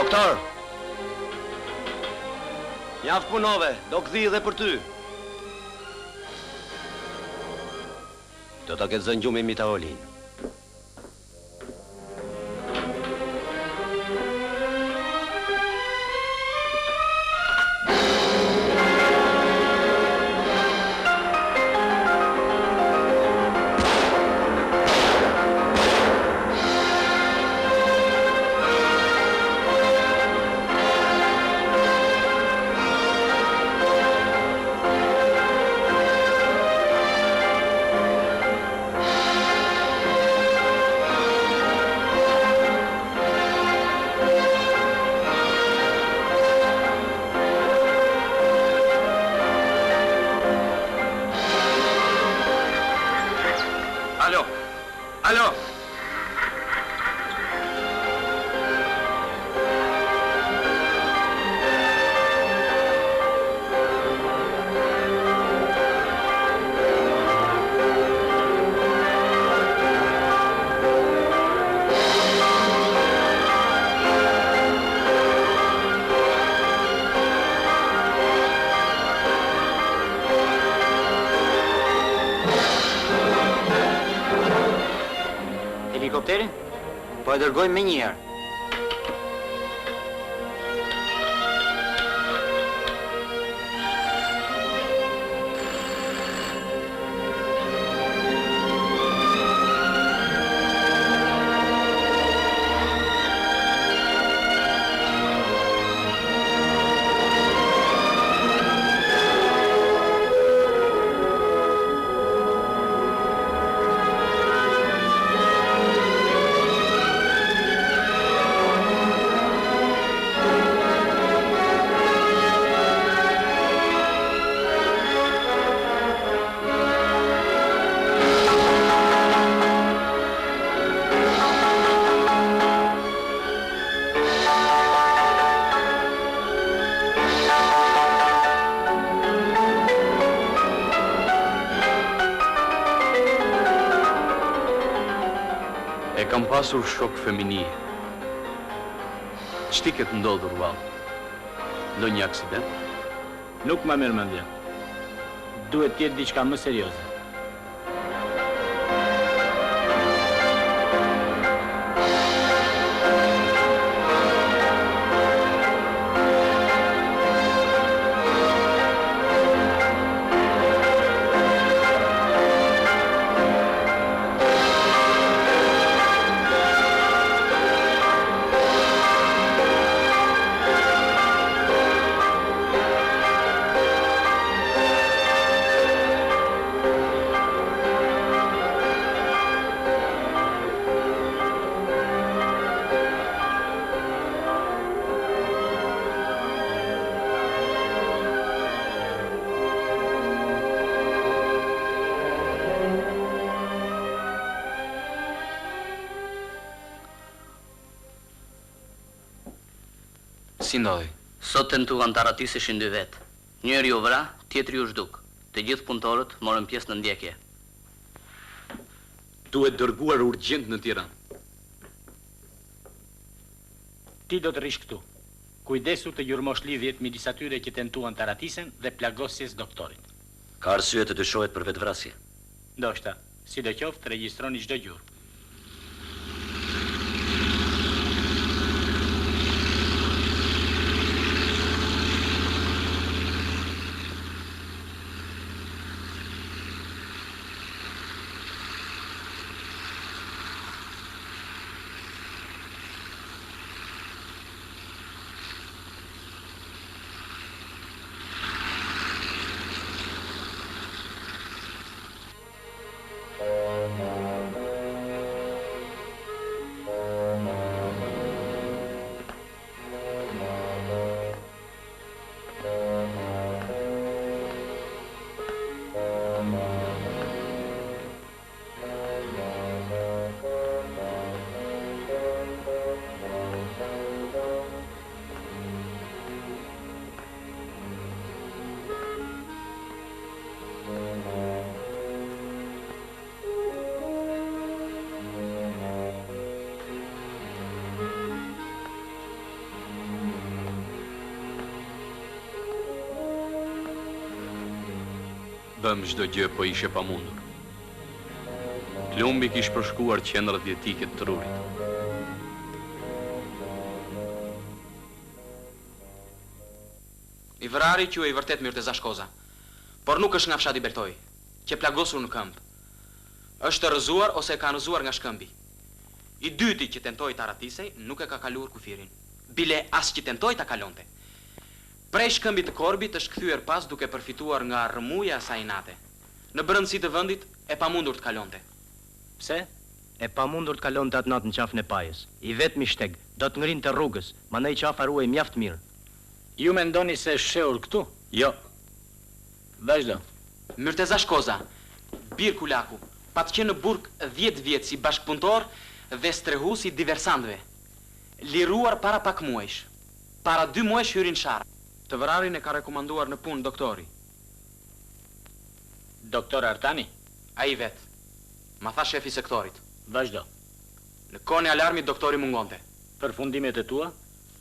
Doktor! Mjaft punove, do këdhi dhe për ty. Do të ketë zënë gjumi Mitaolin. Po e dërgojmë me njëherë. Kam pasur shok femini. Ç'ti këtë ndodhur vallë? Ndonjë aksident? Nuk ma merr mendja. Duhet të jetë diçka më serioze. Si ndodhi? Sot tentuan të aratiseshin dy vetë. Njëri u vra, tjetri u zhduk. Të gjithë punëtorët morën pjesë në ndjekje. Duhet dërguar urgjent në Tiranë. Ti do të rish këtu. Kujdesu të jurmosh lidhjet midis atyre që tentuan të aratisen dhe plagosjes doktorit. Ka arsye të dyshohet për vetvrasje. Ndoshta, sidoqoftë regjistroni çdo gjurmë. Bëm çdo gjë, po ishe pamundur. Plumbi kish përshkuar qendrat jetike të trurit. I vrari quhej vërtet Mirteza Shkoza, por nuk është nga fshati Bertoj, që plagosur në këmbë. Është rrëzuar ose e ka rrëzuar nga shkëmbi. I dyti që tentoi ta ratisej nuk e ka kaluar kufirin. Bile as që tentoi ta kalonte. Prej shkëmbit të korbit është kthyer pas duke përfituar nga rrëmuja e saj nate. Në brendësi të vendit e pamundur të kalonte. Pse? E pamundur të kalonte atë natë në qafën e pajës. I vetmi shteg, do të ngrin të rrugës, mandej qafa ruaj mjaft mirë. Ju mendoni se është shehur këtu? Jo, Vazhdo. Mirteza Shkoza, bir Kulaku, pat qenë në burg 10 vjet si bashkpunëtor dhe strehues i diversantëve. Liruar para pak muajsh. Para 2 muajsh hyri në sharr. Të vrarin e ka rekomanduar në punë doktori. Doktor Artani? Ai vet. Ma tha shefi i sektorit. Vazhdo. Në kohën e alarmit doktori mungonte. Përfundimet e tua?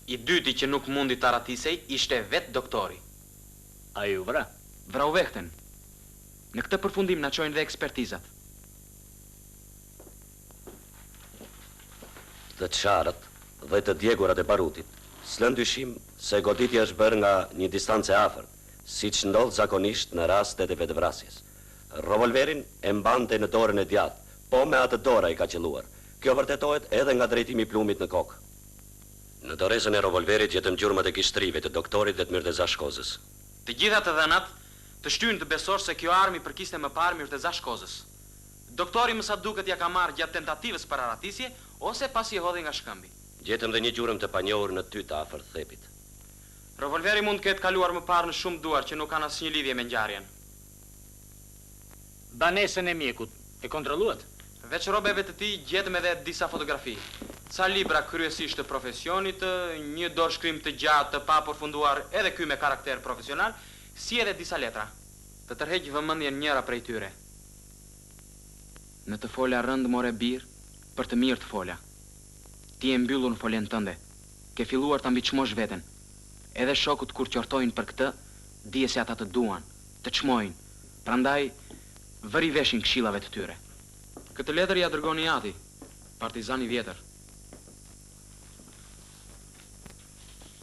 I dyti që nuk mundi ta ratisej ishte vet doktori. A ju vra? Vrau vehten. Në këtë përfundim na çojnë dhe ekspertizat. Të çarët dhe të djegurat e barutit, s'lën dyshim se goditja është bërë nga një distancë e afërt, siç ndodh zakonisht në rastet e vetvrasjes. Revolverin e mbante në dorën e djathtë, po me atë dorë ai ka qelluar. Kjo vërtetohet edhe nga drejtimi i plumit në kokë. Në dorezën e revolverit gjetëm gjurmët e kishtrive të doktorit dhe të Mirteza Shkozës. Të gjitha të dhënat të shtyjnë të besosh se kjo armë i përkiste më parë Mirteza Shkozës. Doktori më sa duket ja ka marrë gjatë tentativës për aratisje ose pasi e hodhi nga shkëmbi. Gjetëm dhe një gjurmë të panjohur në tytë afër thepit. Revolveri mund të ketë kaluar më parë në shumë duar që nuk kanë asnjë lidhje me ngjarjen. Banesën e mjekut, e kontrolluat? Veç robeve të tij gjetëm edhe disa fotografi. Ca libra kryesisht të profesionit, një dorëshkrim të gjatë të pa përfunduar edhe ky me karakter profesional, si edhe disa letra. Të tërheq vëmendjen njëra prej tyre. Në të fola rënd more bir, për të mirë të fola. Ti e mbyllur në foljen tënde, ke filluar ta mbiçmosh veten. Edhe shokut kur qortojnë për këtë, dije se ata të duan, të çmojnë. Prandaj vëri veshin këshillave të tyre. Këtë letër ja dërgoni Ati, partizani vjetër.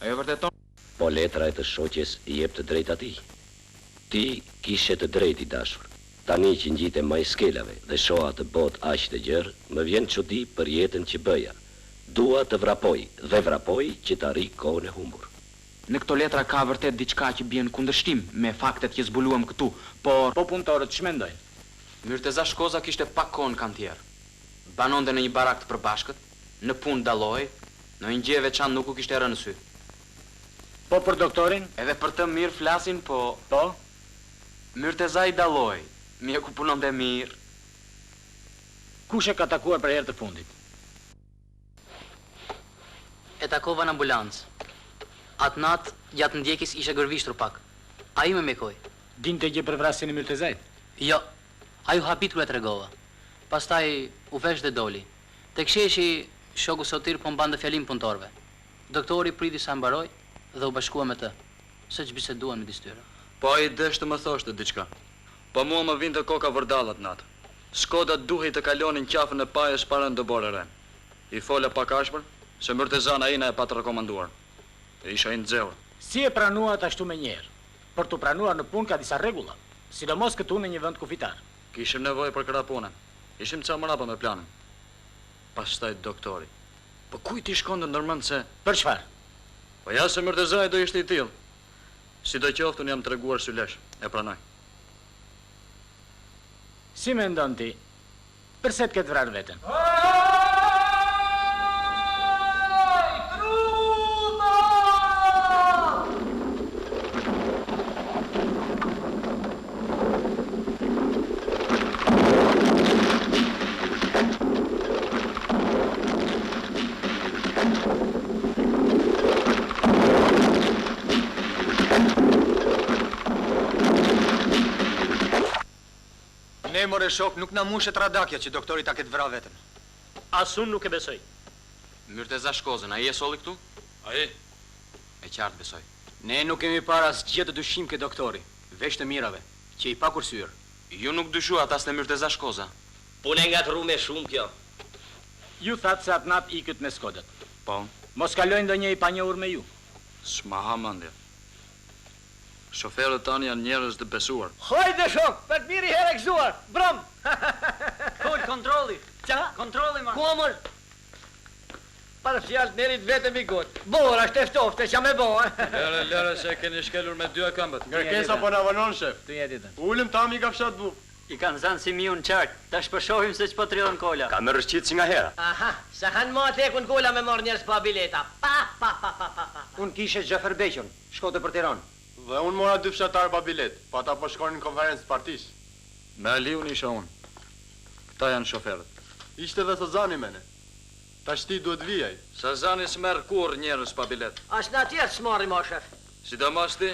Ajo vërteton? Po letra e të shoqes i jep të drejtë atij. Ti kishe të drejtë i dashur. Tani që ngjitem më i skelave dhe shoha të botë aq të gjerë, më vjen çudi për jetën që bëja. Dua të vrapoj dhe vrapoj që të arri kohën e humbur. Në këto letra ka vërtet diçka që bie në kundërshtim me faktet që zbuluam këtu, por Po punëtorët ç'mendojnë? Mirteza Shkoza kishte pak kohë në kantier. Banonte në një barak të përbashkët, në punë dalloi, në një gjë e veçantë nuk u kishte rënë në sy. Po për doktorin? Edhe për të mirë flasin, po Po? Mirteza i dalloi, mjeku punonte mirë. Kush e ka takuar për herë të fundit? E takova në ambulancë. Atë natë, gjatë ndjekjes ishe gërvishtur pak. A i me mekoj. Dinte gjë për vrasjen e Mirtezait? Jo, a ju hapit kërë e tregova. Pastaj u vesh dhe doli. Tek sheshi, shoku Sotir po mbante fjalim punëtorve. Doktori priti sa mbaroj dhe u bashkua me të, se që biseduan me distyre. Po ai deshte më thoshte diçka. Po mua më vinte koka vërdallat natë. Shkoda duhej të kalonin qafën e pajës para në dëborë ren. I fola pak ashpër, se Mirtezana ina e pat rekomanduar. E isha i nxehur. Si e pranuat ashtu me njerë? Për të pranuar në punë ka disa rregulla, sidomos këtu në një vend kufitar. Kishim nevojë për këra punën. Ishim ca mrapa me planin. Pastaj doktori. Po kujt i shkonte ndërmend se Për çfarë? po ja se Mirtezai do ishte i tillë. Sidoqoftë unë jam treguar sylesh, e pranoj. Si mendon ti? Përse të ketë vrarë veten? Ne more shok nuk na mushet radakja që doktori ta ketë vra veten. Asun nuk e besoj. Mirteza Shkozën, ai e solli këtu? Ai, E qartë besoj. Ne nuk kemi para asgjë të dyshim ke doktori, veç të mirave. që i pa kursyr. Ju nuk dyshuat as në Myrteza Shkoza. Punë nga të rume shumë kjo. Ju thatë se atë natë ikët me Skodët. Po, Mos kalojnë ndonjë i panjohur me ju. s'ma ha mendje. Shoferët tanë janë njerëz të besuar. Hajde shok, për të miri herë e gëzuar, bram! Kol kontrolli. Qa? Kontrolli ma. Ku amër? Para fjalë merit vetëm i gotë. Bora, është eftofte, që me bo, Lere se keni shkelur me dy këmbët. Ngarkesa po na vonon shef. Të jetitën. Ulëm tami ka fshat buk. I kanë zanë si miu në qartë. Tash po shohim se ç'po trillon kola. Ka më rëshqit si nga hera. Aha, sa han ma të ekun gola me marrë njerës pa bileta. Pa. Unë kishe Xhafer Beqën, shkote për Tiranë. Dhe unë mora 2 fshatar pa bilet, pa ata po shkonin në konferencë partisë. Me Aliun isha unë. Këta janë shoferët. Ishte dhe Sazani mene. Tash ti duhet vijaj. Sazani s'merr kurrë njerëz pa bilet. As në tjerë s'marri ma shef. Sidomos ti,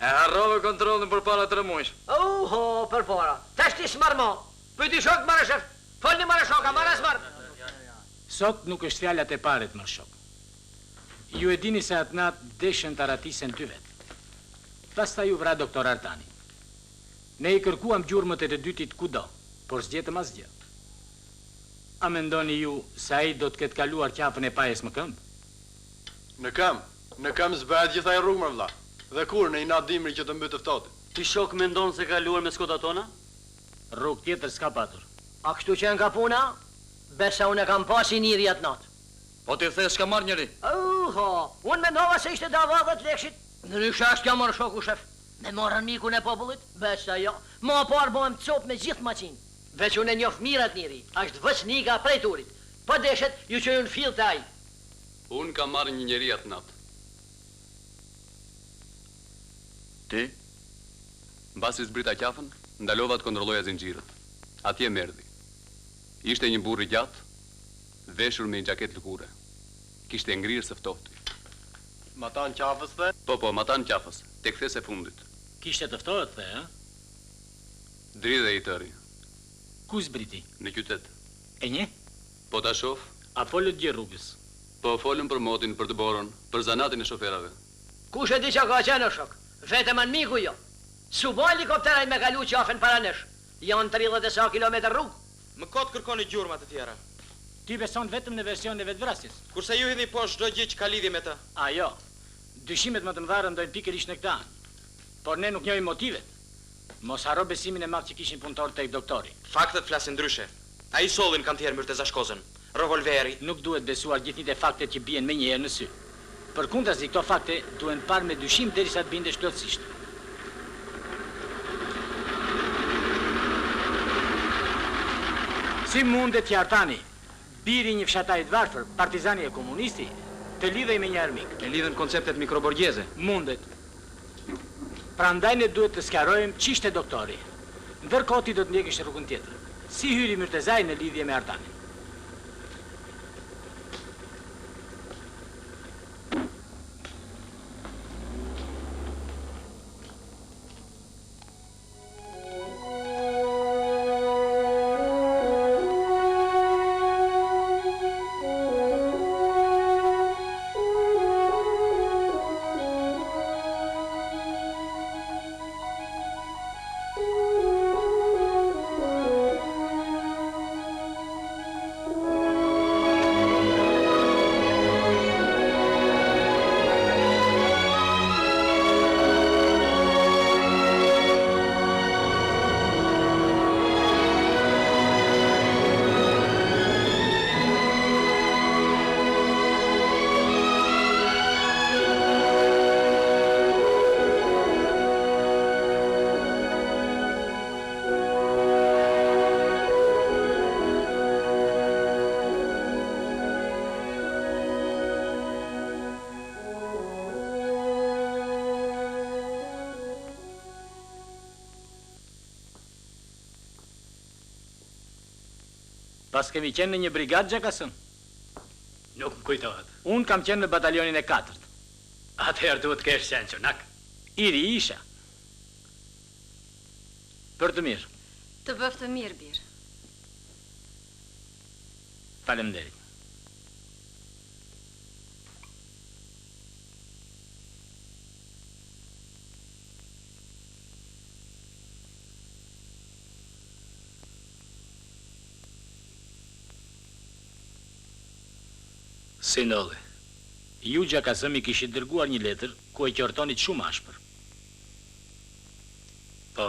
e harrove kontrollin përpara 3 muajsh. Oho, për para. Tash ti s'marr ma. Pëjti shok marrë shef. Folni marrë shoka, marrë s'marrë. Sot nuk është fjallat e paret më shok. Ju e dini se atë natë deshën të ratisen ty vetë. Pastaj ju vra doktor Artani. Ne i kërkuam gjurmët e të dytit kudo, por s'gjetëm asgjë. A mendoni ju se ai do të ketë kaluar qafën e pajes më këmbë? Në kam zbëhet gjithaj rrugë më vlla. Dhe kur në i natë dimri që të mbytë ftohtë. Ti shok mendon se ka kaluar me Skodat tona? Rrugë tjetër s'ka patur. A kështu që nga puna? Besa unë e kam pasi njëri atë natë. Po ti the s'ka marrë njëri. Oho, unë mendova se ishte dava 10 lekshit. Ndryshe është kjo marrë shoku shef. Me marrën mikun e popullit? Besa jo. Ma parë bëhem copë me gjithë maqinë. Veç unë e njof mirat njëri, është vëç nika prej turit. Po deshet, ju që ju në fill të aj. Unë kam marrë një njeri atë natë. Ti? Mbasi zbrita qafën, ndalova të kontrolloja zinxhirët. Atje merdhi. Ishte një burr i gjatë, veshur me një xhaketë lëkure. Kishte ngrirë së ftohti. Ma ta në qafës dhe? Po, ma ta në qafës, tek thes e fundit. Kishte të ftohet the, ha? Dridhe i tëri, Ku zbriti? në qytet. E nje? Po ta shoh, A folët gjë rrugës? po folën për motin, për të borën, për zanatin e shoferave. Kush e di që ka qenë shok? Vetëm anë miku jo. Su bo helikopteraj me kalu qafën para nesh. Janë 30 e sa kilometër rrugë. Më kot kërkoni gjurma të tjera. Ti beson vetëm në version e vetvrasjes. Kurse ju hidhni poshtë çdo gjë që ka lidhje me të. A jo, dyshimet më të mëdha rëndojnë pikërisht në këtë anë. Por ne nuk njohim motivet. Mos harro besimin e madh që kishin punëtor tek doktori. Faktet flasin ndryshe. Ai sollin kanë thjerë Myrteza Shkozën. Revolveri. Nuk duhet besuar gjithnjë faktet që bien me njëherë në sy. Përkundrazi, këto fakte duhen parë me dyshim derisa të bindesh plotësisht. Si mundet që Artani, biri një fshatarit varfër, partizani e komunisti, të lidhej me një armik? E lidhen konceptet mikroborgjeze. Mundet. Prandaj ne duhet të sqarojmë ç'ishte doktori. Ndërkohë ti do të ndjekësh rrugën tjetër. Si hyri Myrtezaj në lidhje me Artanin? Pas kemi qenë në një brigadë Gjakason? Nuk më kujtohet. Unë kam qenë në batalionin e 4. Atëherë duhet kesh qenë çonak. Iri isha. Për të mirë. Të bëf të mirë, bir. Faleminderit. Si ndodhi? Ju Gjakasëmi kishit dërguar një letër ku e qortonit shumë ashpër. Po,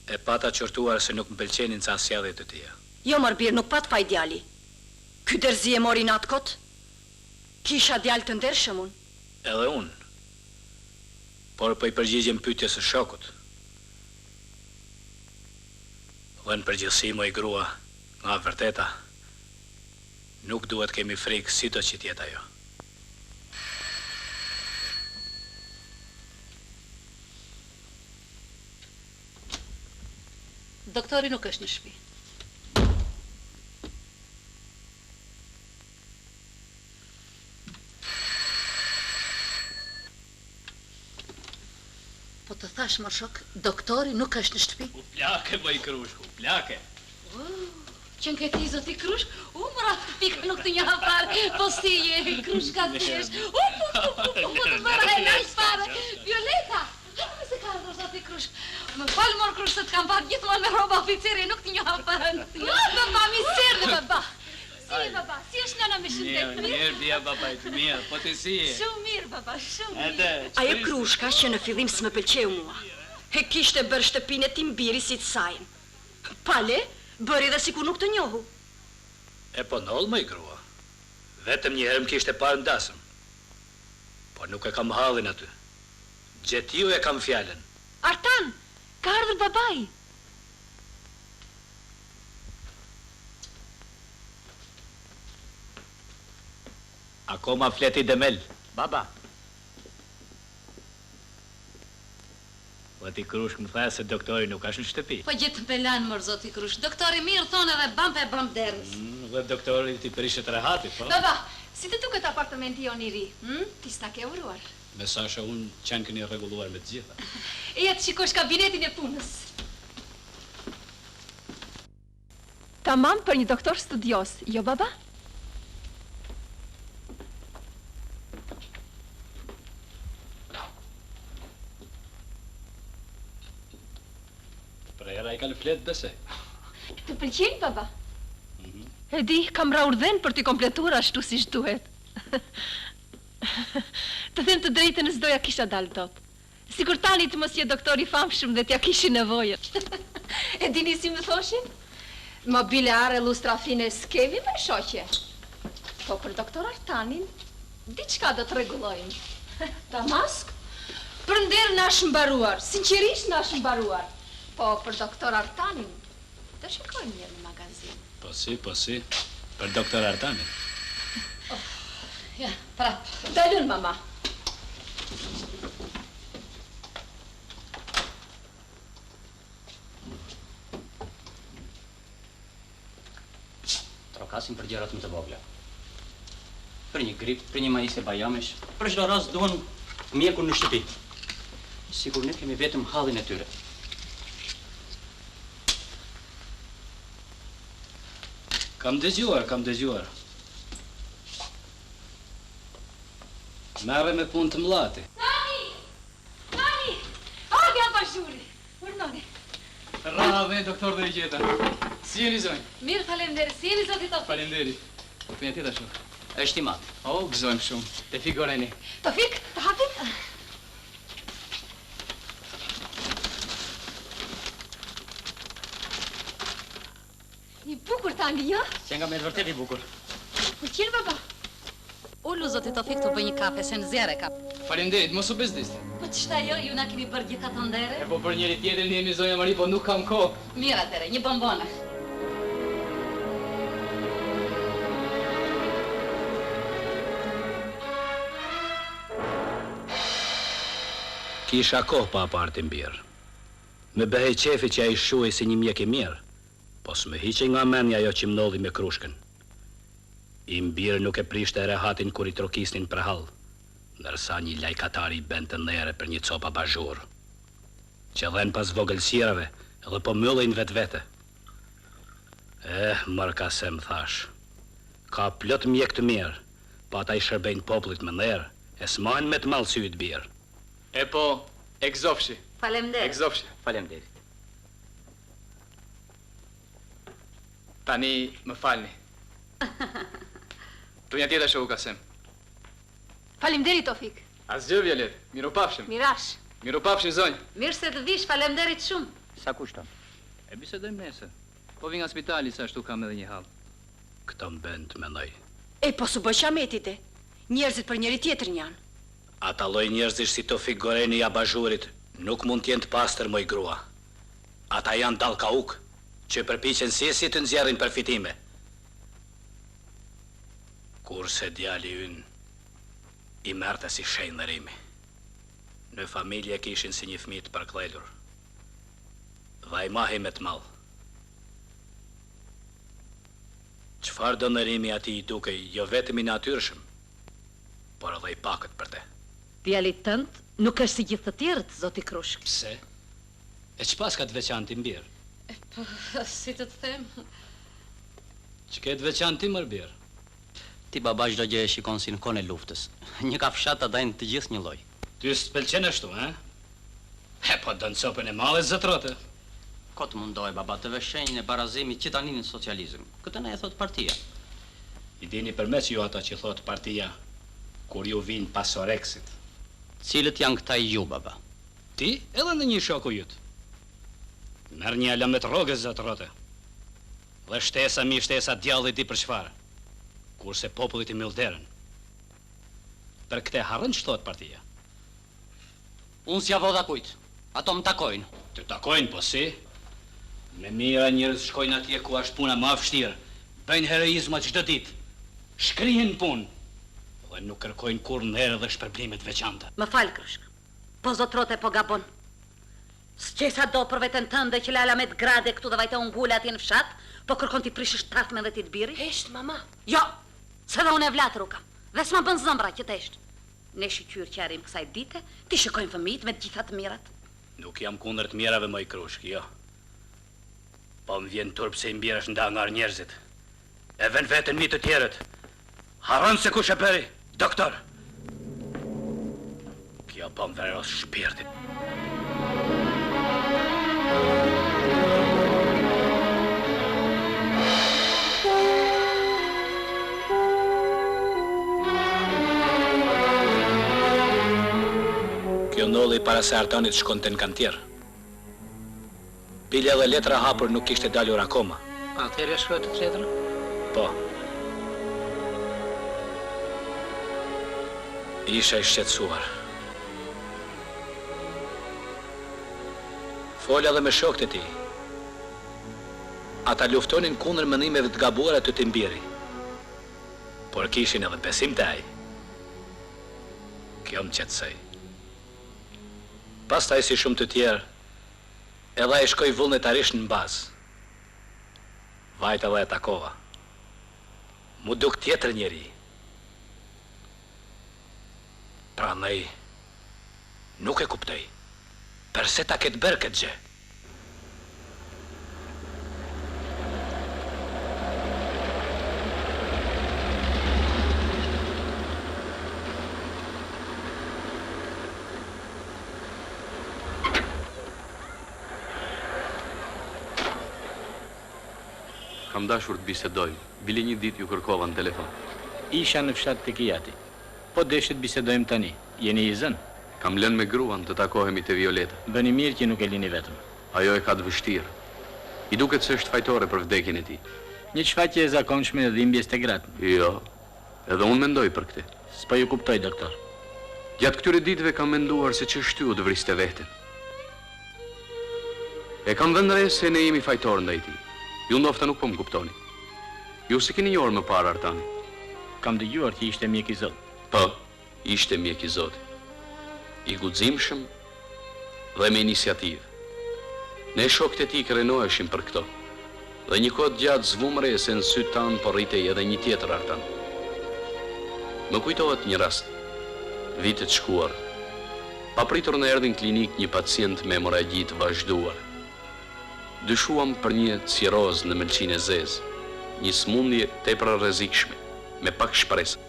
e pata qortuar se nuk më pëlqenin ca sjelljet e tia. Jo, Marbir, nuk pat faj djali. Ky dërzi e mori natë kot? Kisha djalë të ndershëm unë. Edhe unë. Por po i përgjigjem pyetjes së shokut. Dhe në përgjithësi, moj grua, nga vërteta, nuk duhet kemi frikë si do që tjetë ajo. Doktori nuk është në shtëpi. Po të thash më shok, doktori nuk është në shtëpi. U plake, bëj Krushk, u plake. Që në këti zoti Krushk, mëra pika nuk të një hapare, po si je Krushka thjesht. Po të mëra e lajsh pare. Violeta, hajme se ka ardhur zoti Krushk. Më falë mor Krushk se të kam parë gjithmonë me roba oficeri, nuk të një hapare. Baba, mi sërde, baba. Si e, baba? Si është nëna me shëndet? Mirë, bia babajt, mirë, po të si e? Shumë mirë, baba, shumë mirë. Ajo Krushka që në fillim s'më pëlqeu mua. E kishte bërë shtëpinë e tim biri si të sajnë. Pale, bëri dhe sikur nuk të njohu. E po nollë, më i grua. Vetëm një herë më kishte parë ndasëm. Po nuk e kam hallin aty. Gjetiju e kam fjallën. Artan, ka ardhur babai. Akoma fleti Demel. Baba. Po ti Krushk më tha se doktori nuk është në shtëpi. Po gjetë me lanë, mër, zoti Krushk. Doktori mirë thonë edhe bampe e bamp derës. Dhe doktori ti përishet rehatit, po? Baba, si të duket apartamenti jonë i ri? Ti s'ta ke uruar. Me Sasha unë qenë këni rregulluar me të gjitha. E jetë shikosh kabinetin e punës. Tamam për një doktor studios, jo baba? Prera i kanë flet bese. Të pëlqen baba? E di, kam ra urdhen për t'i kompletuar ashtu si duhet. Të them të drejtën, s'doja kisha dalë dot. Sikur tani të mos je doktor i famshëm dhe t'ja kishin nevojë. E dini si më thoshin? Mobile are lustra fine s'kemi me shoqe. Po për doktor Artanin, diçka do të rregullojmë. Damask? Për nder na është mbaruar, sinqerisht na është mbaruar. Po për doktor Artanin, të shikojmë një në magazin. Po si, për doktor Artanin. Ja, prap, dalun mama. Trokasim për gjërat më të vogla. Për një grip, për një majisje bajamesh, për çdo rast duan mjekun në shtëpi. Sigur ne kemi vetëm hallin e tyre. Kam dëgjuar. Merre me punë të mllati. Nani! Ardhja bashuri! Urnoni. Rave, doktor dhe i gjeta. Si jeni zonjë? Mirë, falemderit. Si jeni zoti Tofik? Falemderit. Për një tjetër shumë. Është i matë. O, gëzojmë shumë. Te figureni. Tofik, të hapim? I bukur tani, jo? Që nga me të vërtet i bukur. Po qenë, baba? Ullu, zoti Tofik, të bëj një kafe, se në zjarë e kap. Falemderit, mos u bezdiste. Po qështa jo, ju na keni bërë gjitha të ndere? E po për njëri tjetër një jemi zonja Mari, po nuk kam kohë. Mirë atere, një bombona. Kisha kohë pa apartin birë. Me behej qefi që a i shuaj si një mjek i mirë, po s'me hiqe nga menja jo që m'nodhi me Krushkën. I mbirë nuk e prishte e rehatin kur i trokisnin për hall, nërsa një lajkatari i bën të ndere për një copa bazhur, që dhen pas vogëlsirave edhe po myllin vetë. Mërka se më thash, ka plot mjek të mirë, pa ata i shërbejnë popullit më ndere, e s'majnë me të malë syt birë. E po, egzofshi. Falemderit. Egzofshi. Falemderit. Tani më falni. Tunja tjetër shoku Kasem. Faleminderit Tofik. Asgjë Violet, miropafshim. Mirash. Miropafshim zonjë. Mirë se të vish, faleminderit shumë. Sa kushton? E bisedojmë nesër. Po vi nga spitali sa ashtu kam edhe një hall. Këto mbën të mendoj. E po su bëj qametit e. Njerëzit për njëri tjetër janë. Ata lloj njerëzish si Tofik Goreni i Abazhurit nuk mund të jenë të pastër moj grua. Ata janë dallkauk që përpiqen si të nxjerrin përfitime. Kurse djali ynë i merrte si shenjë ndërimi. Në familje kishin si një fëmijë të përkthjelur. Dhe ai mahi me të madh. Çfarë do ndërimi atij i duke jo vetëm i natyrshëm, por edhe i pakët për te. Djalit tënd nuk është si gjithë të tjerët, zoti Krushk. Pse? E ç'pas ka të veçantë i mbir? Po, si të them? Ç'ke të veçantë ti mër bir? Ti baba çdo gjë e shikon si në kohën e luftës. Një kafshat ta dajnë të gjithë një lloj. Ty s'pëlqen ashtu, ha? E po don copën e madhe zotrote. Ko të mundohet baba të vesh shenjën e barazimit që tani në socializëm. Këtë na e thot partia. I dini përmes ju ata që thot partia kur ju vinë pas Oreksit. Cilët janë këta i ju, baba? Ti edhe në një shoku jut. Merr një alamet rrogës zotrote. Dhe shtesa mi shtesa djallit di për çfarë. Kurse popullit i milderën. Për këte harën që thot partia. Unë s'ja vodha kujt. Ato më takojnë. Të takojnë, po si? Me mira njerëz shkojnë atje ku është puna më vështirë. Bëjnë heroizma çdo ditë. Shkrihen punë. Dhe nuk kërkojnë kur ndërë dhe shpërblimet veçanta. Më fal, Krushk. Po zotrote po gabon. S'qesa do për veten tënde që lala me të grade këtu dhe vajte ungule atje në fshat, po kërkon ti prishësh tartmen dhe ti të biri? Hesht, mama. Jo, se dhe unë e vlatër u kam. Dhe s'ma bën zëmbra që të eshtë. Ne shqyr që arim kësaj dite, ti shikojnë fëmijët me të gjitha të mirat. Nuk jam kundër të mirave moj Krushk, jo. Po më vjen turp se i mbjeresh nda nga njerëzit. E vën vetën mi të tjerët. Haron se kush e bëri, doktor. Kjo po më veros shpirtin. Kjo ndolli para se Artanit shkonte në kantier. Pile dhe letra hapur nuk ishte dalur akoma. Atëherë shkruaj të letrën? Po. Isha i shqetësuar. Folja dhe me shokët e tij. Ata luftonin kundër mendimeve të gabuara të Timbiri. Por kishin edhe besim te ai. Kjo më qetësoi. Pastaj si shumë të tjerë, edhe ai shkoi vullnetarisht në bazë. Vajta dhe e takova. Mu duk tjetër njeri. Prandaj, nuk e kuptoj. Përse ta ketë bërë këtë gjë? Kam dashur të bisedojmë. Bile një ditë ju kërkova në telefon. Isha në fshat të Kijati. Po deshit bisedojmë tani. Jeni i zën? Kam lënë me gruan të takohemi te Violeta. Bëni mirë që nuk e lini vetëm. Ajo e ka të vështirë. I duket se është fajtore për vdekjen e tij. Një shfaqje e zakonshme e dhimbjes te gratë. Jo. Edhe unë mendoj për këtë. S'po ju kuptoj, doktor. Gjatë këtyre ditëve kam menduar se ç'është ju të vriste veten. E kam vënë re se ne jemi fajtorë ndaj tij. Ju ndofta nuk po më kuptoni. Ju se keni njohur më parë Artani. Kam dëgjuar që ishte mjek i Zot. Po, ishte mjek i Zotit. I guximshëm dhe me iniciativë. Ne shokët e tij krenoheshim për këto. Dhe një kohë gjatë zvumre se në sytë tanë po rritej edhe një tjetër Artan. Më kujtohet një rast. Vitet shkuar. Papritur në erdhi në klinik një pacient me hemoragji të vazhduar. Dyshuam për një ciroz në mëlçinë e zezë, një smundje tepër rrezikshme, me pak shpresë.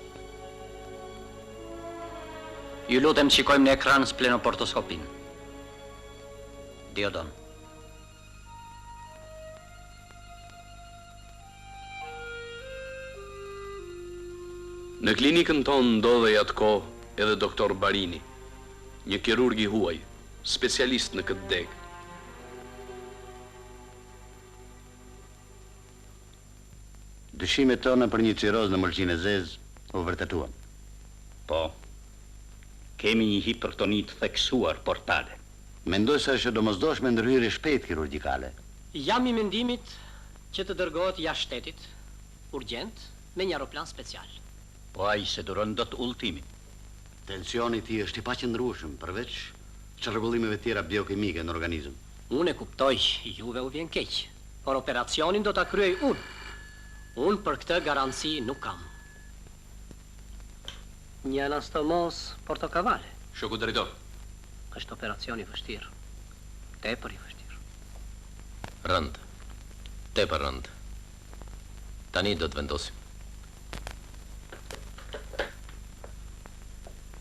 Ju lutem shikojmë në ekran splenoportoskopin. Diodon. Në klinikën tonë ndodhej atë kohë edhe doktor Barini, një kirurg i huaj, specialist në këtë degë. Dyshimet tona për një ciroz në mëlçin e zezë u vërtetuan. Po, kemi një hipertonit theksuar portale. Mendoj se është domosdoshme ndërhyrje shpejt kirurgjikale. Jam i mendimit që të dërgohet jashtë shtetit, urgjent, me një aeroplan special. Po ai se duron dot ultimi. Tensioni i tij është i paqëndrueshëm, përveç çrregullimeve tjera biokimike në organizëm. Unë e kuptoj, juve u vjen keq, por operacionin do ta kryej unë. Unë për këtë garanci nuk kam. Një anastomos portokavale. Shoku drejtor. Është operacion i vështirë. Tepër i vështirë. Rënd. Tepër rënd. Tani do të vendosim.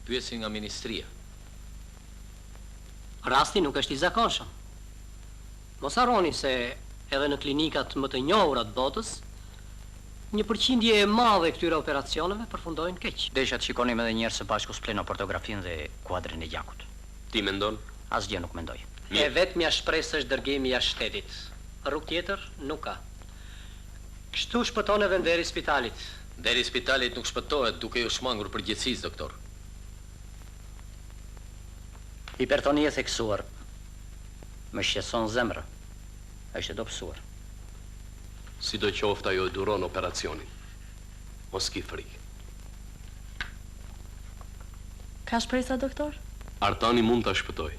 Pyesin nga ministria. Rasti nuk është i zakonshëm. Mos harroni se edhe në klinikat më të njohura të botës, një përqindje e madhe këtyre operacioneve përfundojnë keq. Desha të shikonim edhe njerë së bashku splenopортografin dhe kuadrin e gjakut. Ti mendon? Asgjë nuk mendoj. E vetmja shpresë është dërgimi jashtë shtetit. Rrugë tjetër nuk ka. Kështu shpëton edhe deri spitalit. Deri spitalit nuk shpëtohet duke ju shmangur përgjegjësisë, doktor. Hipertonia theksuar. Më shqetëson zemra. Është e dobësuar. Si do qoftë ajo e duron operacionin. Mos ki frikë. Ka shpresa, doktor? Artani mund ta shpëtoj.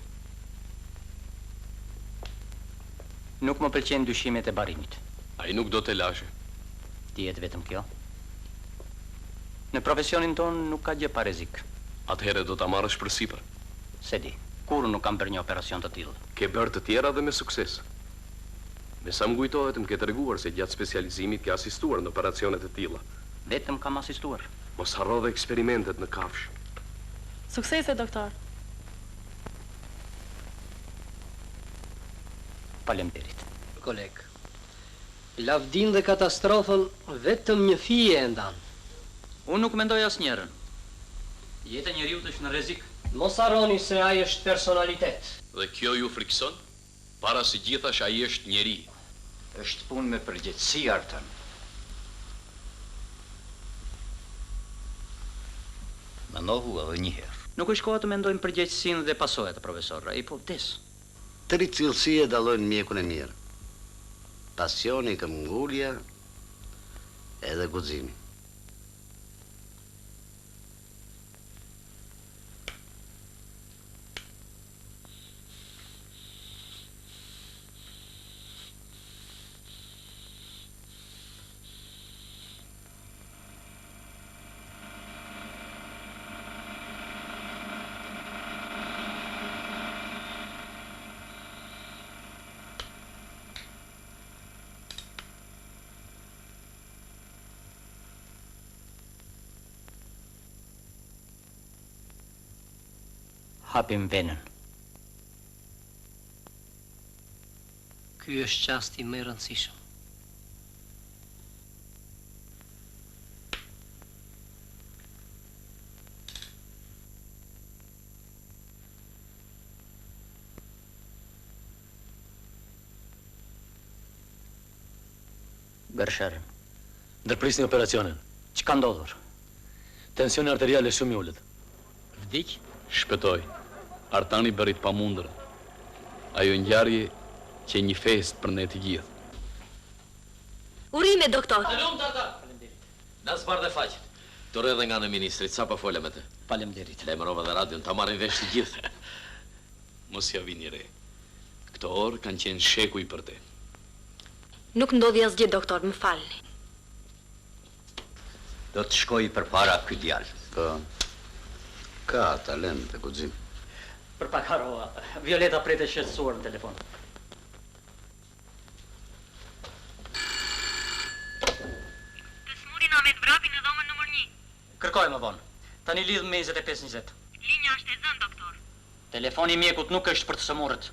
Nuk më pëlqen dyshimet e Barinit. Ai nuk do të lashe. Dihet vetëm kjo. Në profesionin ton nuk ka gjë pa rrezik. Atëherë do ta marrësh përsipër. Se di, kur nuk kam bërë një operacion të tillë. Ke bërë të tjera dhe me sukses. Me sa më kujtohet, më ke treguar se gjatë specializimit ke asistuar në operacionet e tilla. Vetëm kam asistuar. Mos harro dhe eksperimentet në kafsh. Suksese, doktor. Faleminderit. Koleg, lavdin dhe katastrofën vetëm një fije e ndan. Unë nuk mendoj asnjërin. Jeta e njeriu është në rrezik. Mos harroni se ai është personalitet. Dhe kjo ju frikson? Para së gjithash ai është njeri. Është punë me përgjegjësi, Artan. Mendohu edhe një herë. Nuk është koha të mendojmë përgjegjësinë dhe pasojat, profesor. Ai po vdes. Tri cilësie dallojnë mjekun e mirë. Pasioni, këmbëngulja, edhe guximi. Hapim venën. Ky është çasti më i rëndësishëm. Gërsherë. Ndërprisni operacionin. Ç'ka ndodhur? Tensioni arterial është shumë i ulët. Vdiq? Shpëtoj. Artani bërit pa mundër. Ajo ngjarje që një fest për ne të gjithë. Urime, doktor. Salum, tata. Nas bardhe faqet. Të rrë edhe nga në ministrit, sa pa folja me të. Faleminderit. Lajmërova dhe radion, ta marrin vesh të gjithë. Mos ja vini re. Këto orë kanë qenë shekuj për te. Nuk ndodhi asgjë, doktor, më falni. Do të shkoj përpara ky djalë. Po. Ka talent e guxim. Për pak harova. Violeta pret e shqetësuar në telefon. Smuri Ahmet Vrapi në dhomën numër 1. Kërkoj më vonë. Tani lidh me 25-20. Linja është e zënë, doktor. Telefoni i mjekut nuk është për të sëmurët.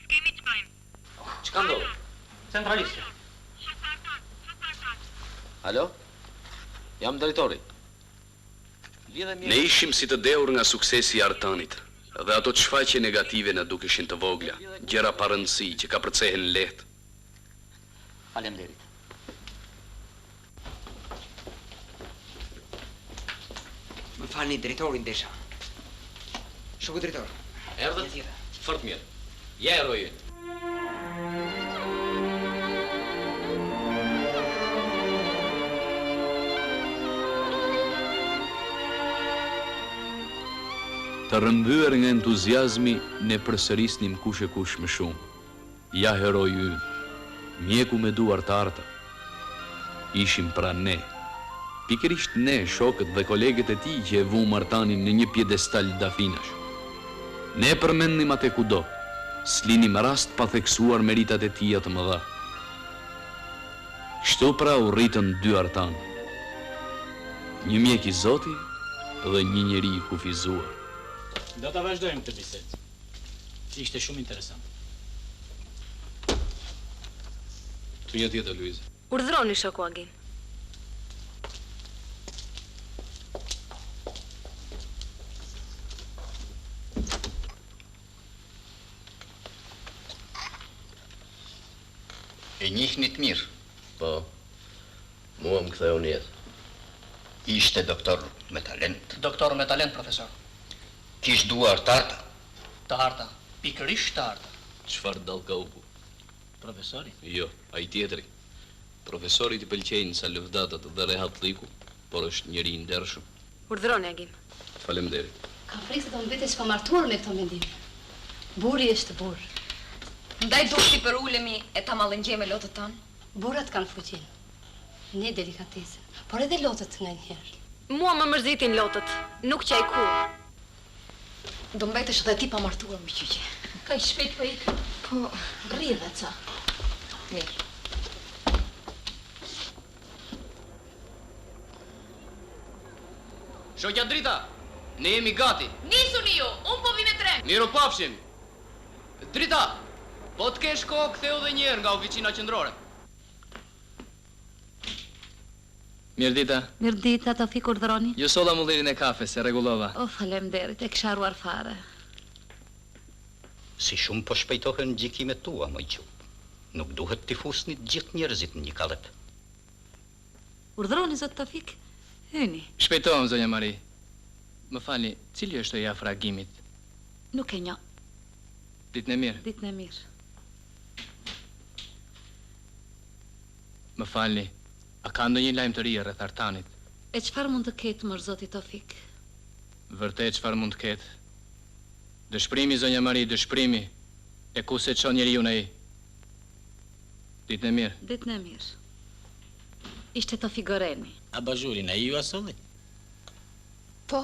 S'kemi që bëjmë. Ç'ka ndodhur? Centralisti. Alo? Jam drejtori. Ne ishim si të dehur nga suksesi i Artanit, dhe ato çfaqje negative na dukeshin të vogla, gjëra pa rëndësi që ka përcehen lehtë. Faleminderit. Më falni, drejtorin desha. Shoku drejtor. Erdhët? Fort mirë. Ja e rojën. Të rëmbyer nga entuziazmi, ne përsërisnim kush e kush më shumë. Ja heroi ynë, mjeku me duar të arta. Ishim pra ne. Pikërisht ne, shokët dhe kolegët e tij që e vum Artanin në një pjedestal dafinash. Ne përmendnim atë kudo, s'linim rast pa theksuar meritat e tija të mëdha. Kështu pra u rritën dy Artan. Një mjek i Zoti dhe një njeri i kufizuar. Do ta vazhdojmë këtë bisedë. Ishte shumë interesant. Tu një tjetër, Luiz. Urdhroni, shoku Agim. E njihni të mirë. Po, mua më ktheu një jetë. Ishte doktor me talent. Doktor me talent, profesor. Kish duar të arta. Të arta, pikërisht të arta. Çfarë dallkauku? Profesori? Jo, ai tjetri. Profesorit i pëlqejnë sa lëvdatat dhe rehatliku, por është njeri i ndershëm. Urdhroni, Agim. Faleminderit. Kam frikë se do mbetesh pa martuar me këto mendime. Burri është burr. Ndaj dukti për ulemi e ta mallëngjej me lotët tanë? Burrat kanë fuqinë. Ne delikatesën, por edhe lotët nganjëherë. Mua më mërzitin lotët, nuk qaj kur. Do mbetesh dhe ti pa martuar më qyqe. Ka i shpejt po ik. Po, rridhe ca. Mirë. Shokja Drita, ne jemi gati. Nisuni ju, unë po vi me tren. Miru pafshim. Drita, po të kesh kohë ktheu dhe njerë nga oficina qendrore. Mirë dita. Mirë dita, të fik urdhroni? Ju solla mullirin e kafes, e rregullova. O, faleminderit, e kisha haruar fare. Si shumë po shpejtohen gjykimet tua, moj qup. Nuk duhet t'i fusni të gjithë njerëzit në një kallet. Urdhroni, zot Tafik? Hyni. Shpejtohem, zonja Mari. Më falni, cili është oja fragimit? Nuk e njo. Ditën e mirë. Ditën e mirë. Më falni, a ka ndonjë lajm të ri rreth Artanit? E çfarë mund të ketë më zoti Tafik? Vërtet çfarë mund të ketë? Dëshprimi, zonja Mari, dëshprimi. E ku se çon njeriu ai? Ditën e mirë. Ditën e mirë. Ishte Tafik Goreni. A bazhurin, a ju asolli? Po,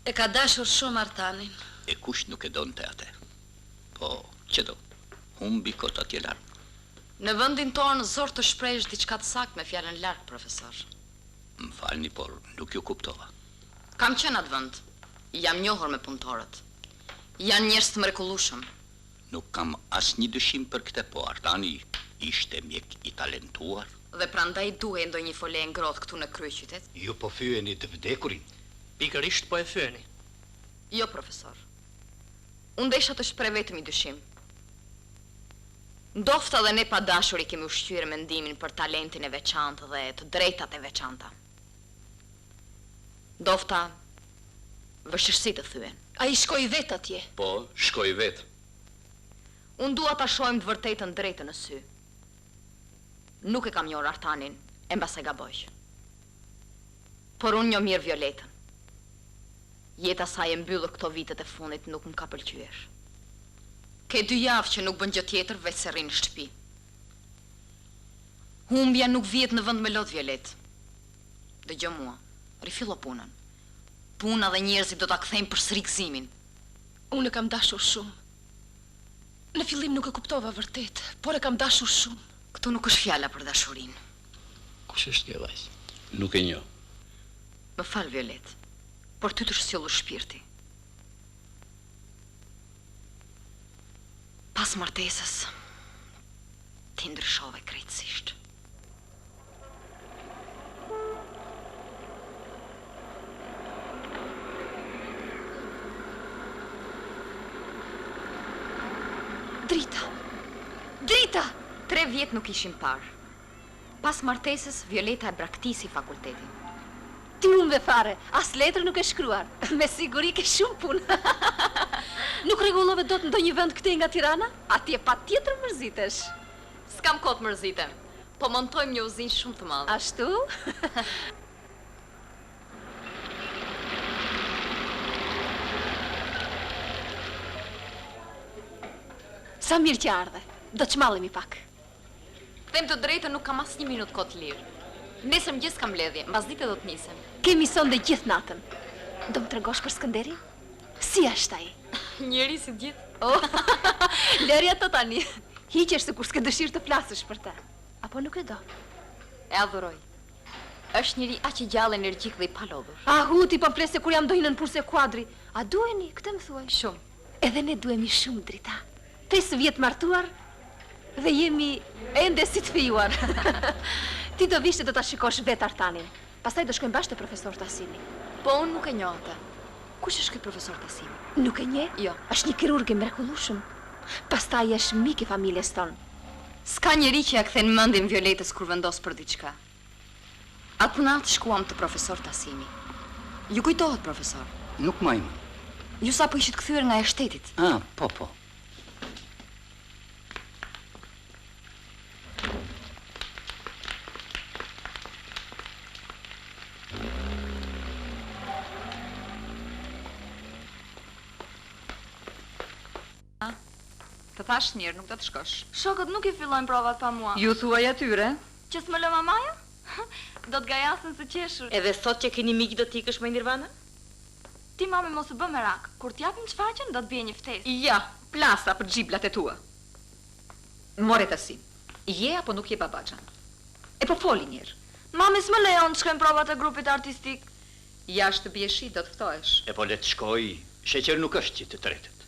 e ka dashur shumë Artanin. E kush nuk e donte atë? Po, që do? Humbi kot atje larg. Në vendin tonë zor të shprehësh diçka të saktë me fjalën larg, profesor. Më falni, por nuk ju kuptova. Kam qenë atë vend. Jam njohur me punëtorët. Janë njerëz të mrekullueshëm. Nuk kam asnjë dyshim për këtë, po Artani ishte mjek i talentuar. Dhe prandaj duhej ndonjë fole ngrohtë këtu në kryeqytet? Ju po fyeni të vdekurin. Pikërisht po e fyeni. Jo, profesor. Unë desha të shpreh vetëm një dyshim. Ndofta dhe ne pa dashur I kemi ushqyer mendimin për talentin e veçantë dhe të drejtat e veçanta. Ndofta vështirësi të thyen. Ai shkoi vet atje. Po, shkoj vet. Unë dua ta shohim të vërtetën drejtë në sy. Nuk e kam njohur Artanin, e mbas e gaboj. Por unë njoh mirë Violetën. Jeta saj e mbyllur këto vitet e fundit nuk më ka pëlqyer. Ke 2 javë që nuk bën gjë tjetër veç se rri në shtëpi. Humbja nuk vjet në vend me lot Violet. Dëgjoj mua, rifillo punën. Puna dhe njerëzit do ta kthejmë përsëri gëzimin. Unë e kam dashur shumë. Në fillim nuk e kuptova vërtet, por e kam dashur shumë. Këtu nuk është fjala për dashurinë. Kush është kjo vajzë? Nuk e njoh. Më fal Violet, por ty të shsjellur shpirti. Pas martesës, ti ndryshove krejtësisht. 3 vjet nuk ishim parë. Pas martesës, Violeta e braktisi fakultetin. Ti unë fare, as letër nuk e shkruar. Me siguri ke shumë punë. Nuk rregullove dot në ndonjë vend këtej nga Tirana? Atje patjetër mërzitesh. S'kam kohë të mërzitem, po montojmë një uzinë shumë të madhe. Ashtu? Sa mirë që ardhe. Do të çmallemi pak. Them të drejtën, nuk kam as 1 minutë kohë të lirë. Nesër mëngjes kam mbledhje, mbasdite do të nisem. Kemi sonde gjithë natën. Do më tregosh për Skënderin? Si është ai? Njeri si gjithë. Oh, lërja të tani. Hiqesh se kur s'ke dëshirë të flasësh për te. Apo nuk e do? E adhuroj. Është njëri aq i gjallë, energjik dhe i palodhur. Huti po fles se kur jam dojnë në Purse Kuadri. A duheni? Këtë më thuaj. Shumë. Edhe ne duhemi shumë, Drita. 5 vjet martuar dhe jemi ende si të fijuar. Ti do vish që do ta shikosh vet Artanin. Pastaj do shkojmë bashkë te profesor Tasimi. Po unë nuk e njoh atë. Kush është ky profesor Tasimi? Nuk e njeh? Jo. Është një kirurg i mrekullueshëm. Pastaj është mik i familjes tonë. S'ka njeri që ja kthen mendjen Violetës kur vendos për diçka. Atë natë shkuam te profesor Tasimi. Ju kujtohet profesor? Nuk më im. Ju sapo ishit kthyer nga e shtetit. Po. Të thash njërë, nuk do të shkosh. Shokët nuk i fillojnë provat pa mua. Ju thuaj atyre? Që s'më lë mamaja? Do të gajasën së qeshur. Edhe sot që keni mik do t'ikësh me Nirvana? Ti mami mos u bë merak. Kur t'japim shfaqen, do të bie një ftesë. Ja, plasa për xhiblat e tua. More Tasim. Je apo nuk je babaxhan? E po foli njërë. Mami s'më lejon të shkojmë provat e grupit artistik. Jashtë bjeshi do të ftohesh. E po le të shkoj, sheqer nuk është që të tretët.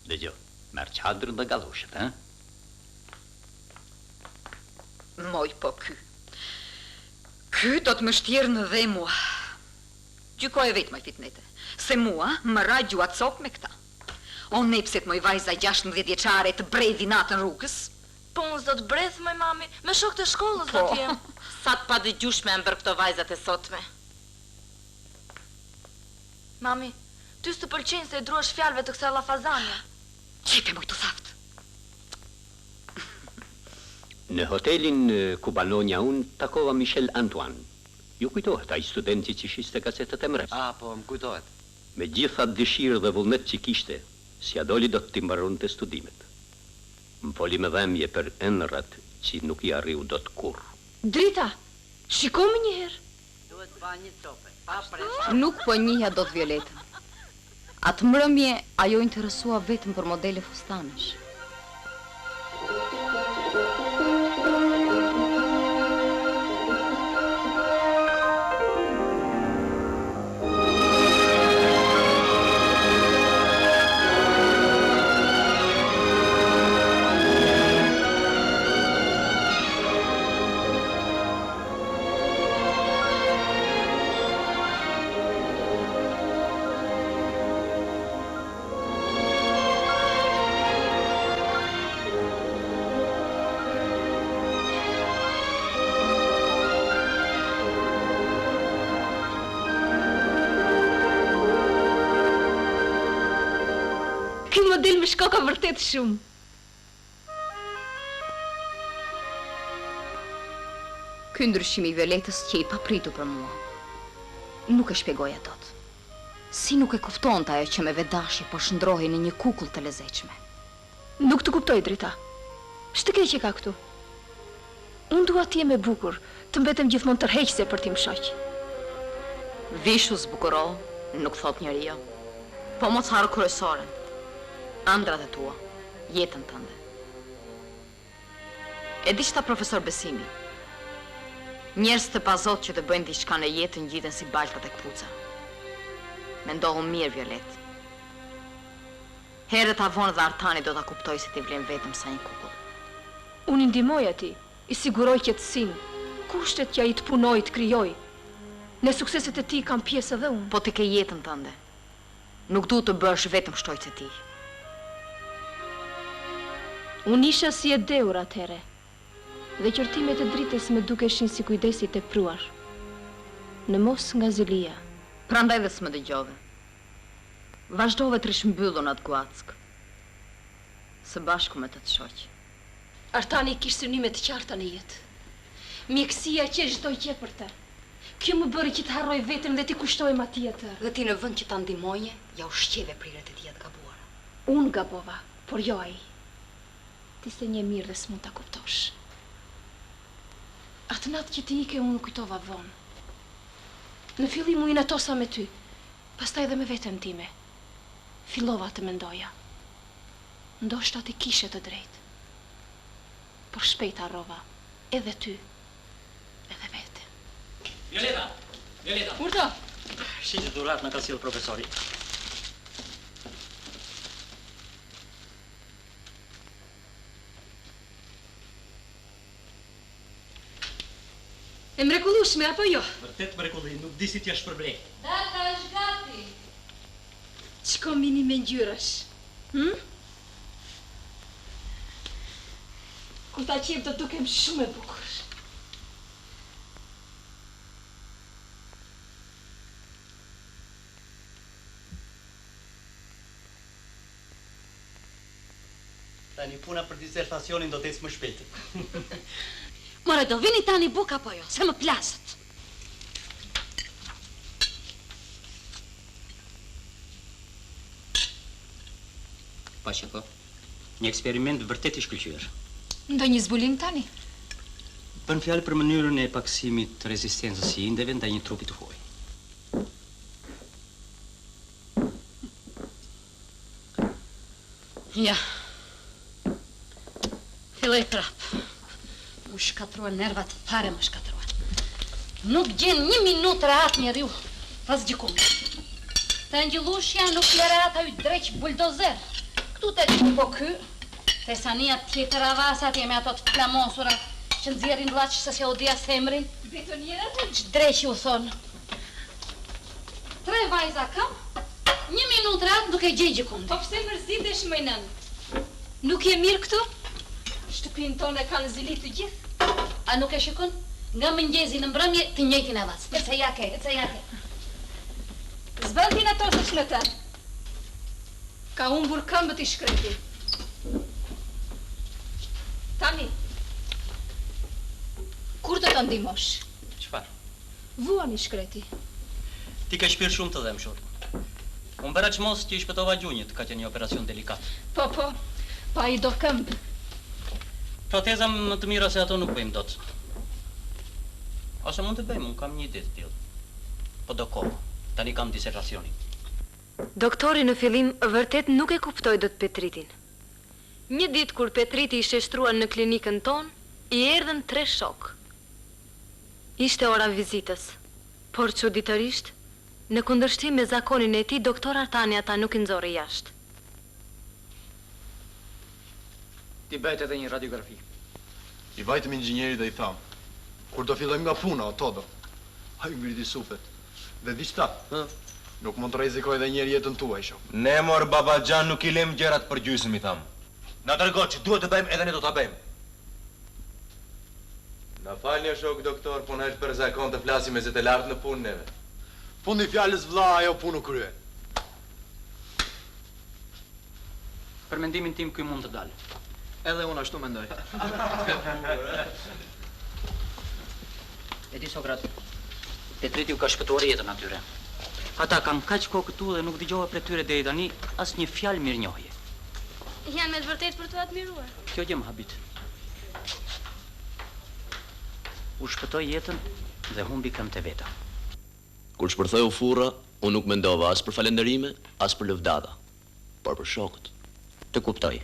Dëgjoj, merr çadrën dhe galloshet, ha? Moj po ky. Ky do të më shtjerë në dhe mua. Gjykoj e vetë moj fitnete. Se mua më ra gjua cop me këta. O nepset moj vajza 16 vjeçare të brevi natën rrugës. Po unë s'do të breth, moj mami, me shok të shkollës do t'jem. Sa të pa dëgjushme e mbër këto vajzat e sotme. Mami, ty s'të pëlqenjë se i druash fjalëve të kësaj llafazania. Qepe moj të thaft. Në hotelin ku banoja unë, takova Michel Antoine. Ju kujtohet, ai studenti që shiste gazetet e mreps. Po, më kujtohet. Me gjitha dëshirë dhe vullnet që kishte, si adoli do t'i mbaronte studimet. Më foli me dhemje për emrat që nuk i arriu do të kur. Drita, shikomi një herë. Duhet ba një cope. Nuk po njihja do të Violetën. Atë mbrëmje ajo interesua vetëm për modele fustanesh. Model me shkoka vërtet shumë. Ky ndryshimi i Violetës që i papritur për mua. Nuk e shpjegoja dot. Si nuk e kuptonte ajo që me vedashi po shndrohej në një kukull të lezetshme. Nuk të kuptoj, Drita. Ç'të keq që ka këtu? Unë dua të jem e bukur, të mbetem gjithmonë tërheqëse për ti më shoq. Vishu zbukuro, nuk thot njeriu. Po mos harro kryesoren. Andrat e tua, jetën tënde. E di çta profesor Besimi. Njerëz të pazot që të bëjnë diçka në jetë ngjiten si baltat e kpuca. Mendohu mirë, Violet. Herët avon dhe Artani do ta kuptoj se ti vlen vetëm sa një kukull. Unë i ndihmoj atij, i siguroj qetësinë, kushtet që ai të punoj, të krijoj. Në sukseset e tij kam pjesë edhe unë. Po ti ke jetën tënde. Nuk duhet të bësh vetëm shtojcë e tij. Unë isha si e deur atëhere, dhe qërtimet e dritës më dukeshin si kujdesit e pruar, në mos nga zilia. Prandaj dhe s'më dëgjove. Vazhdove të rishmbyllun atë guack, së bashku me të të shoq. Artani kishtë synimet të qarta në jetë. Mjekësia që çdo gjë për të. Kjo më bëri që të harroj vetën dhe t'i kushtoj ma tjetër. Dhe ti në vend që ta ndihmoje, ja ushqeve prirët e tij të gabuara. Unë gabova, por jo ai. Ti se një mirë dhe s'mund ta kuptosh. Atë natë që ti ike, unë kujtova vonë. Në fillim u inatosa me ty, pastaj edhe me veten time. Fillova të mendoja. Ndoshta ti kishe të drejtë. Por shpejt harrova, edhe ty, edhe vete. Violeta! Violeta! Urdo! Shiqe dhurat në ka sjellë profesori. E mrekullueshme apo jo? Vërtet mrekulli, nuk di si t'ja shpërbrej. Data është gati. Ç'ko mini me ngjyrash? Kur ta qep do dukem shumë e bukur. Tani puna për disertacionin do t'ecë më shpejt. More, do vini tani buk apo jo, se më plasët. Pasheko, një eksperiment vërtet i shkëlqyer. Ndo një zbulim tani? Bën fjalë për mënyrën e paksimit të rezistencës së indeve ndaj një trupi të huaj. Ja. Filloj prap. Më shkatruan nervat, fare më shkatruan. Nuk gjen një minutë rahat njeriu, pas gjikun. Të ngjillushja nuk le rahat a ju dreq buldozer. Këtu të që po ky, te sania tjetër avasat jemi ato të flamosura, që nxjerrin llaç se se u dia semrin. Betonjerat? Ç'dreqi u thon. 3 vajza kam, 1 minutë rahat duke gjej gjikundi. Po pse mërzitesh më nën? Nuk je mirë këtu? Shtëpinë tonë kanë zilit të gjithë. A nuk e shikon? Nga mëngjezi në mbrëmje të njëjtin avas. Ece jake. Zbën ti në tosësh me të. Ka humbur këmbët i shkreti. Tani, kur do të ndihmosh? Çfarë? Vuan i shkreti. Ti ka shpirt shumë të dhemshur. Unë bëra çmos që i shpëtova gjunjët, ka qenë një operacion delikat. Po, pa i do këmbë. Proteza më të mira se ato nuk bëjmë dot. Ose mund të bëjmë, unë kam një ide të tillë. Po do kohë, tani kam disertacionin. Doktori në fillim vërtet nuk e kuptoi dot Petritin. Një ditë kur Petriti ishte shtruar në klinikën tonë, i erdhën 3 shok. Ishte ora vizitës, por çuditërisht, në kundërshtim me zakonin e tij, doktor Artani ata nuk i nxorri jashtë. Ti bëjt edhe një radiografi. I vajtëm inxhinjerit dhe i tham, kur do fillojmë nga puna, o todo, a i ngriti sufet. Dhe di qëta, nuk mund të rrezikoj edhe njerë jetën tuaj, shok. Ne mor babaxhan nuk i lem gjërat për gjysmë, i tham. Na tërgo që duhet të bëjmë edhe ne do ta bëjmë. Na falni shok doktor, po na është për zakon të flasim me zë të lartë në punë neve. Fundi fjalës vlla, ajo punë krye. Për mendimin tim ky mund të dalë. Edhe unë ashtu mendoj. E di Sokrat, Petriti u ka shpëtuar jetën atyre. Ata kanë kaq kohë këtu dhe nuk dëgjova prej tyre deri tani asnjë fjalë mirënjohje. Janë me të vërtet për të admiruar. Kjo gjë më habit. U shpëtoi jetën dhe humbi këmbët e veta. Kur shpërthoi u furra, unë nuk mendova as për falënderime, as për lëvdata, por për shokët. Të kuptoj.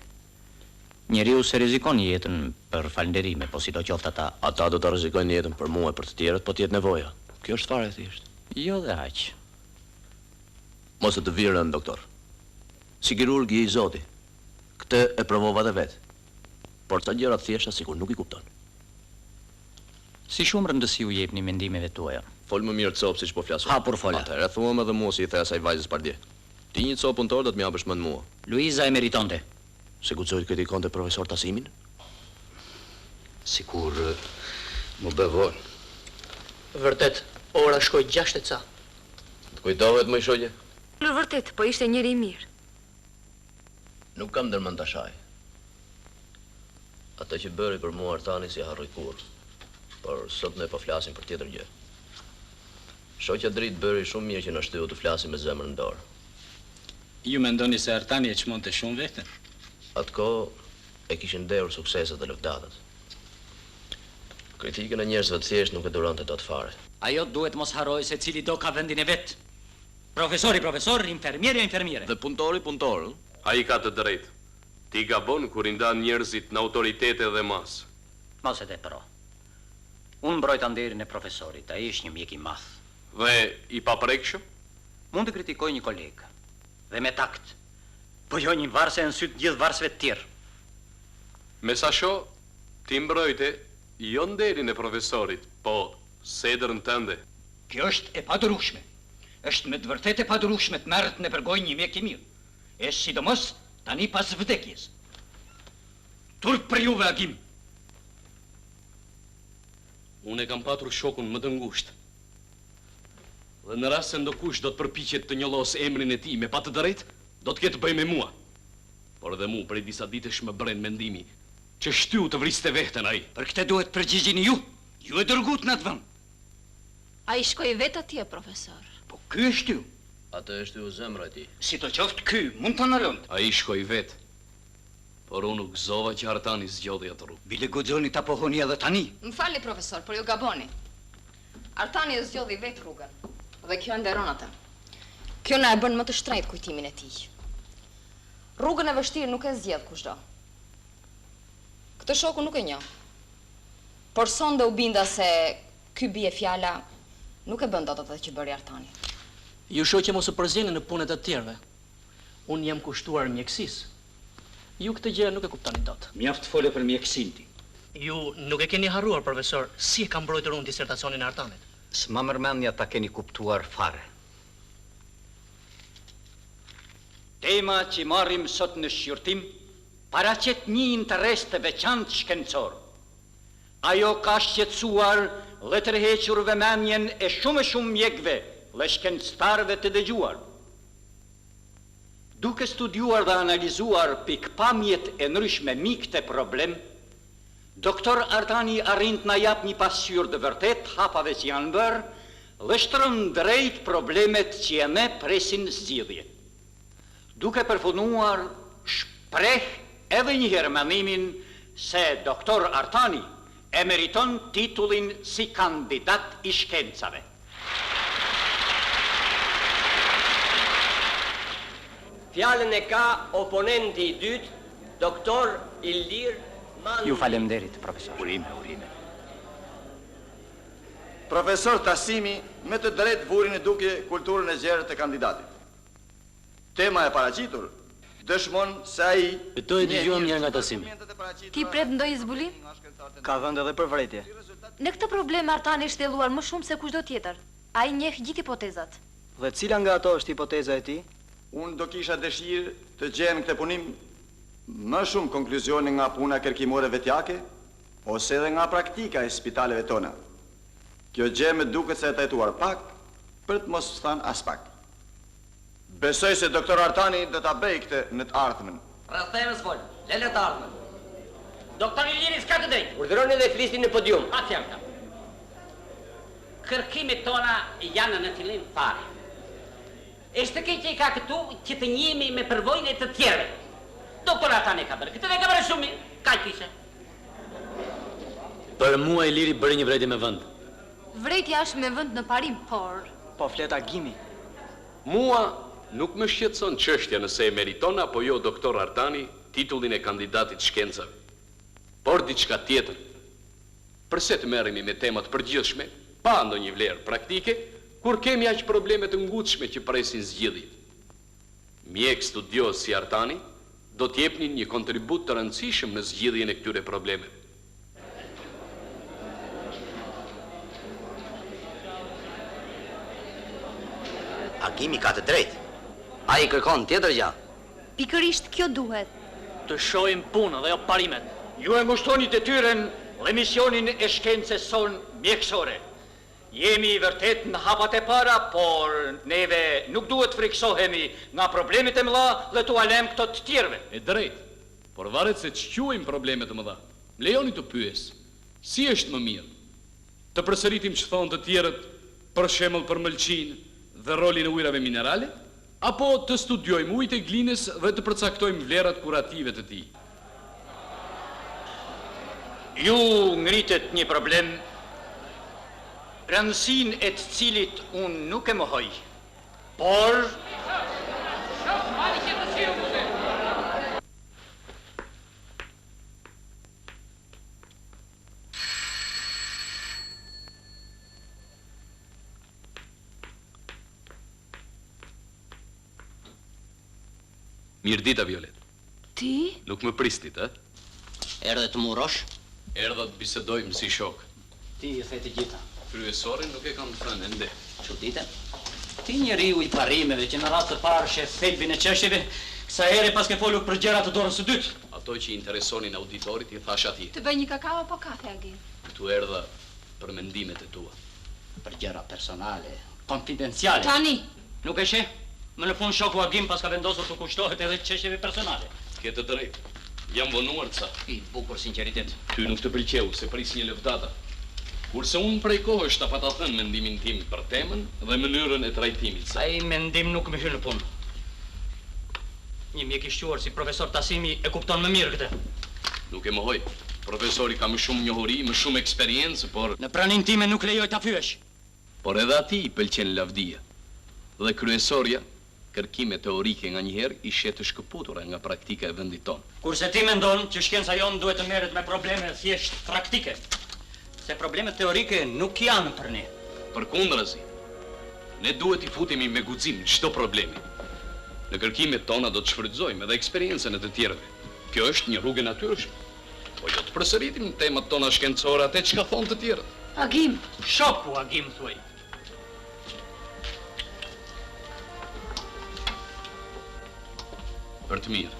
Njeriu se rrezikon jetën për falënderime, po sidoqoftë ata. Ata do të rrezikojnë jetën për mua e për të tjerët, po të jetë nevoja. Kjo është fare thjesht. Jo dhe aq. Mos e të virën, doktor. Si kirurg i Zoti. Këtë e provova dhe vetë. Por të gjërat thjeshta sikur nuk i kupton. Si shumë rëndësi u jepni mendimeve tuaja. Fol më mirë copë siç po flasun. Hapur fola. Atëherë thuam edhe mua si i the asaj vajzës pardje. Ti një copë punëtor do të më japësh më mua. Luiza e meritonte. Se guxoj kritikon të profesor Tasimin? Sikur më bevon. Vërtet, ora shkoj 6 ca. Të kujtohet më shoqe? Në vërtet, po ishte njëri i mirë. Nuk kam ndërmend ta shaj. Atë që bëri për mua Artani si harroj kurrë. Por sot ne po flasim për tjetër gjë. Shoqja dritë bëri shumë mirë që na shtyu të flasim me zemrën në dorë. Ju mendoni se Artani e çmonte shumë veten? Atkohë e kishin nderur sukseset dhe lëvdatat. Kritikën e njerëzve të thjesht nuk e durante dot fare. Ajo duhet mos harroj se cili do ka vendin e vet. Profesori, infermiere. Dhe punëtori. Ai ka të drejtë. Ti gabon kur i ndan njerëzit në autoritete dhe mas. Mos e tepro. Unë mbrojta nderin e profesorit, ai është një mjek i madh. Dhe i paprekshëm? Mund të kritikoj një kolegë. Dhe me takt. Po jo një varse në sytë gjithë varsve të tjerë. Me sa shoh, ti mbrojte jo nderin e profesorit, po sedrën tënde. Kjo është e padurueshme. Është me të vërtetë e padurueshme të merret në përgoj një mjek i mirë. Është sidomos tani pas vdekjes. Turp për juve, Agim. Unë e kam patur shokun më të ngushtë. Dhe në rast se ndokush do të përpiqet të njollos emrin e tij me pa të drejtë, do të ketë bëj me mua. Por edhe mu prej disa ditësh më bren mendimi që shtyu të vriste veten ai. Për këtë duhet përgjigjeni ju. Ju e dërgut në atë vend. Ai shkoi vetë atje, profesor. Po ky është ju. Atë është ju zemra e tij. Si të qoftë ky, mund të ndalon. Ai shkoi vetë. Por unë u gëzova që Artani zgjodhi atë rrugë. Bile guxoni ta pohoni edhe tani. Më falni, profesor, por ju gaboni. Artani e zgjodhi vetë rrugën. Dhe kjo nderon atë. Kjo na e bën më të shtrenjtë kujtimin e tij. Rrugën e vështirë nuk e zgjedh kushdo. Këtë shoku nuk e njoh. Por sonde u binda se ky bie fjala nuk e bën dot atë që bëri Artani. Ju shoqë mos u përzjeni në punët e tjerëve. Unë jam kushtuar mjekësisë. Ju këtë gjë nuk e kuptoni dot. Mjaft fole për mjekësinë ti. Ju nuk e keni harruar, profesor, si e kam mbrojtur unë disertacionin e Artanit. S'ma mërmendja ta keni kuptuar fare. Tema që marrim sot në shqyrtim paraqet një interes të veçantë shkencor. Ajo ka shqetësuar dhe tërhequr vëmendjen e shumë mjekëve dhe shkencëtarëve të dëgjuar. Duke studiuar dhe analizuar pikpamjet e ndryshme mbi këtë problem, doktor Artani arrin të na jap një pasqyrë të vërtet hapave që janë bërë dhe shtron drejt problemet që e ne presin zgjidhje. Duke përfunduar, shpreh edhe një herë mendimin se doktor Artani e meriton titullin si kandidat i shkencave. Fjalën e ka oponenti i dytë, doktor Ildir Mandu. Ju faleminderit, profesor. Urime. Profesor Tasimi me të drejtë vurin e duke kulturën e gjerë të kandidatit. Tema e paraqitur dëshmon se ai Betoj dëgjuam një nga Tasimi. Ti pret ndonjë zbulim? Ka vend edhe për vërejtje. Në këtë problem Artani është shtjelluar më shumë se kushdo tjetër. Ai njeh gjithë hipotezat. Dhe cila nga ato është hipoteza e tij? Unë do kisha dëshirë të gjenë këtë punim më shumë konkluzione nga puna kërkimore vetjake, ose edhe nga praktika e spitaleve tona. Kjo gjë më duket se e tajtuar pak, për të mos thënë as pak. Besoj se doktor Artani do ta bëj këtë në të ardhmen. Rastherës fol, lele të ardhmen. Doktor Iliri s'ka të drejtë. Urdhëroni dhe flisni në podium. Pa fjalta. Kërkimet tona janë në fillim fare. Është keq që i ka këtu që të njihemi me përvojën e të tjerëve. Doktor Artani ka bërë këtë dhe ka bërë shumë mirë. Kaq ishte. Për mua Iliri bëri një vërejtje me vend. Vërejtja është me vend në parim, por Po flet Agimi. Mua nuk më shqetëson çështja nëse e meriton apo jo doktor Artani titullin e kandidatit shkencave. Por diçka tjetër. Përse të merremi me tema të përgjithshme, pa ndonjë vlerë praktike, kur kemi aq probleme të ngutshme që presin zgjidhjet. Mjek studios si Artani do të jepnin një kontribut të rëndësishëm në zgjidhjen e këtyre problemeve. Agimi ka të drejtë. Ai kërkon tjetër gjë. pikërisht kjo duhet. Të shohim punën dhe jo parimet. Ju e ngushtoni detyren dhe misionin e shkencës son mjekësore. Jemi i vërtet në hapat e para, por neve nuk duhet friksohemi nga problemet e mëdha dhe t'u alem këto të tjerëve. E drejt, por varet se ç'quajmë problemet e mëdha. Lejoni të pyes, si është më mirë? Të përsëritim që thonë të tjerët, për shembull për mëlçinë dhe rolin e ujrave minerale, apo të studiojmë ujit e glinës dhe të përcaktojmë vlerat kurative të tij? Ju ngritet një problem rëndësin e të cilit unë nuk e mohoj, por... Mirdita, Violet. Ti? Nuk më pristit, e? Erdhe të murosh? Erdha të bisedojmë si shok. Ti e the të gjitha. Kryesorin nuk e kam thënë ende. Çuditë? Ti njeriu i parimeve që në rast të parë shef thelbin e çështjeve, kësa here pas ke folur për gjëra të dorës së dytë. Ato që interesonin auditorit i thash atij. Të bëj një kakao apo kafe, Agim? Këtu erdha për mendimet e tua. Për gjëra personale, konfidenciale. Tani! Nuk e sheh? Më në fund shoku Agim pas ka vendosur të kushtohet edhe çështjeve personale. Ke të drejtë. Jam vonuar ca. I bukur sinqeritet. Ty nuk të pëlqeu se pris një lëvdata. Kurse unë prej kohësh ta pata thënë mendimin tim për temën dhe mënyrën e trajtimit. Ai mendim nuk më hyn në punë. Një mjek i shquar si profesor Tasimi e kupton më mirë këtë. Nuk e mohoj. Profesori ka më shumë njohuri, më shumë eksperiencë, por në praninë time nuk lejoj ta fyesh. Por edhe atij i pëlqen lavdia. Dhe kryesorja kërkime teorike nga njëherë ishe të shkëputura nga praktika e vendit tonë. Kurse ti mendon që shkenca jonë duhet të merret me probleme thjesht praktike, se problemet teorike nuk janë për ne. Përkundrazi, ne duhet i futemi me guxim çdo problemi. Në kërkimet tona do të shfrytëzojmë edhe eksperiencën e të tjerëve. Kjo është një rrugë e natyrshme. Po jo të përsëritim temat tona shkencore atë çka thonë të tjerët. Agim, shoku Agim thuaj. Për të mirë.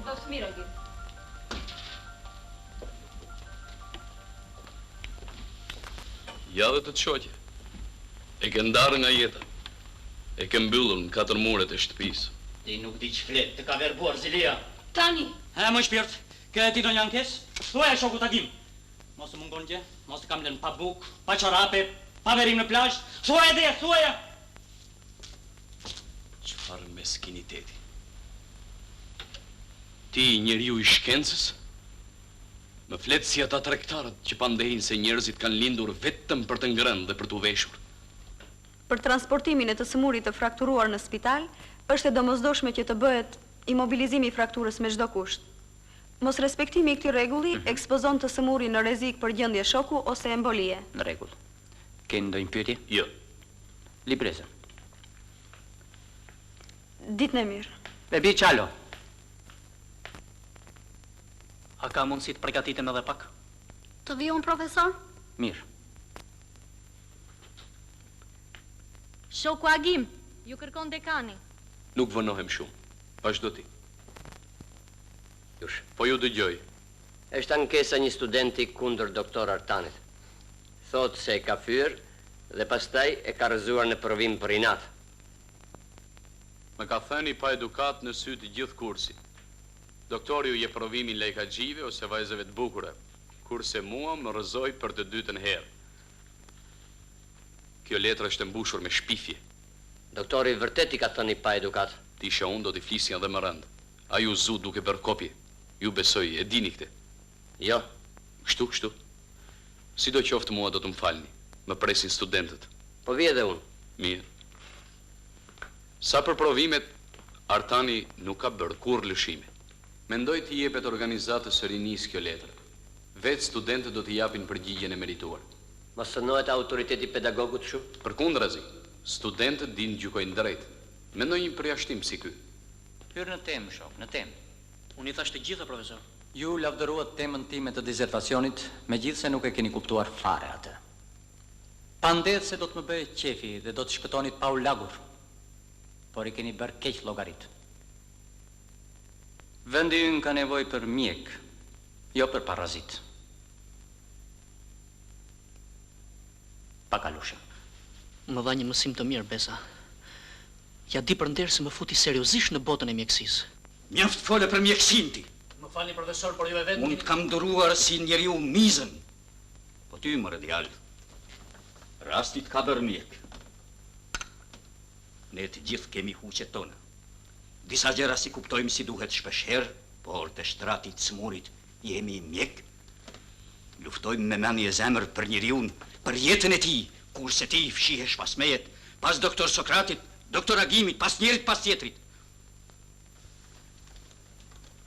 Do të mirë, Agim. Ja dhe të të shoqe. E ke ndarë nga jeta. E ke mbyllur në 4 muret e shtëpisë. Ti nuk di që flet, të ka verbuar Zilia. Tani. Më shpirt, ke ti do një ankes? Thuaj shokut Agim. Mos të mungon gjë, mos të kam lënë pa buk, pa çorape, pa verim në plazh. Thuaj dhe, thuaj. Çfarë meskiniteti. Ti, njeriu i shkencës, më flet si ata tregtarët që pandehin se njerëzit kanë lindur vetëm për të ngrënë dhe për të veshur. Për transportimin e të sëmurit të frakturuar në spital, është e domosdoshme që të bëhet imobilizimi i frakturës me çdo kusht. Mos respektimi i këtij rregulli ekspozon të sëmurin në rrezik për gjendje shoku ose embolie. Në rregull. Ke ndonjë pyetje? Jo. Libreza. Ditën e mirë. Bebi Çalo. A ka mundësi të përgatitem edhe pak? Të vi unë, profesor? Mirë. Shoku Agim, ju kërkon dekani. Nuk vënohem shumë. Vazhdo ti. Po ju dëgjoj. Është ankesa një studenti kundër doktor Artanit. Thot se e ka fyr dhe pastaj e ka rrëzuar në provim për inat. Më ka thënë pa edukat në sy të gjithë kursit. Doktori u je provimin lejkaxhive ose vajzave të bukura, kurse mua më rrëzoi për të dytën herë. Kjo letër është e mbushur me shpifje. Doktori vërtet i ka thënë pa edukat. Ti isha unë do t'i flisja dhe më rënd. A ju zu duke bërë kopje. Ju besoj, e dini këte? Jo. Kështu. Si do qoftë mua do të më falni. Më presin studentët. Po vi edhe unë. Mirë. Sa për provimet, Artani nuk ka bërë kur lëshime. Mendoj t'i jepet organizatës së rinis kjo letër. Vetë studentët do t'i japin përgjigjen e merituar. Mos sënohet autoriteti pedagogut shumë? Përkundrazi, studentët din gjykojnë drejt. Mendoj një përjashtim si ky. Hyrë në temë, shok, në temë. Unë i thash të gjitha, profesor. Ju lavdëruat temën time të dizertacionit, megjithse nuk e keni kuptuar fare atë. Pandet se do të më bëjë qefi dhe do të shpëtonit pa u lagur, por i keni bërë keq llogarit. Vendi ynë ka nevojë për mjek, jo për parazit. Pakalushëm. Më dha një mësim të mirë, Besa. Ja di për nderë se më futi seriozisht në botën e mjekësisë. Mjaft fole për mjekësin ti. Më falni, profesor, por ju e vetë... Unë të kam duruar si njeriu mizën. Po ty, më rëdjallë, rastit ka bërë mjek. Ne të gjithë kemi huqet tona. Disa gjera si kuptojmë si duhet shpeshherë, por të shtratit smurit jemi mjek. Luftojmë me mendje zemër për njeriun, për jetën e tij, kurse ti fshihesh pas mejet, pas doktor Sokratit, doktor Agimit, pas njerit pas tjetrit.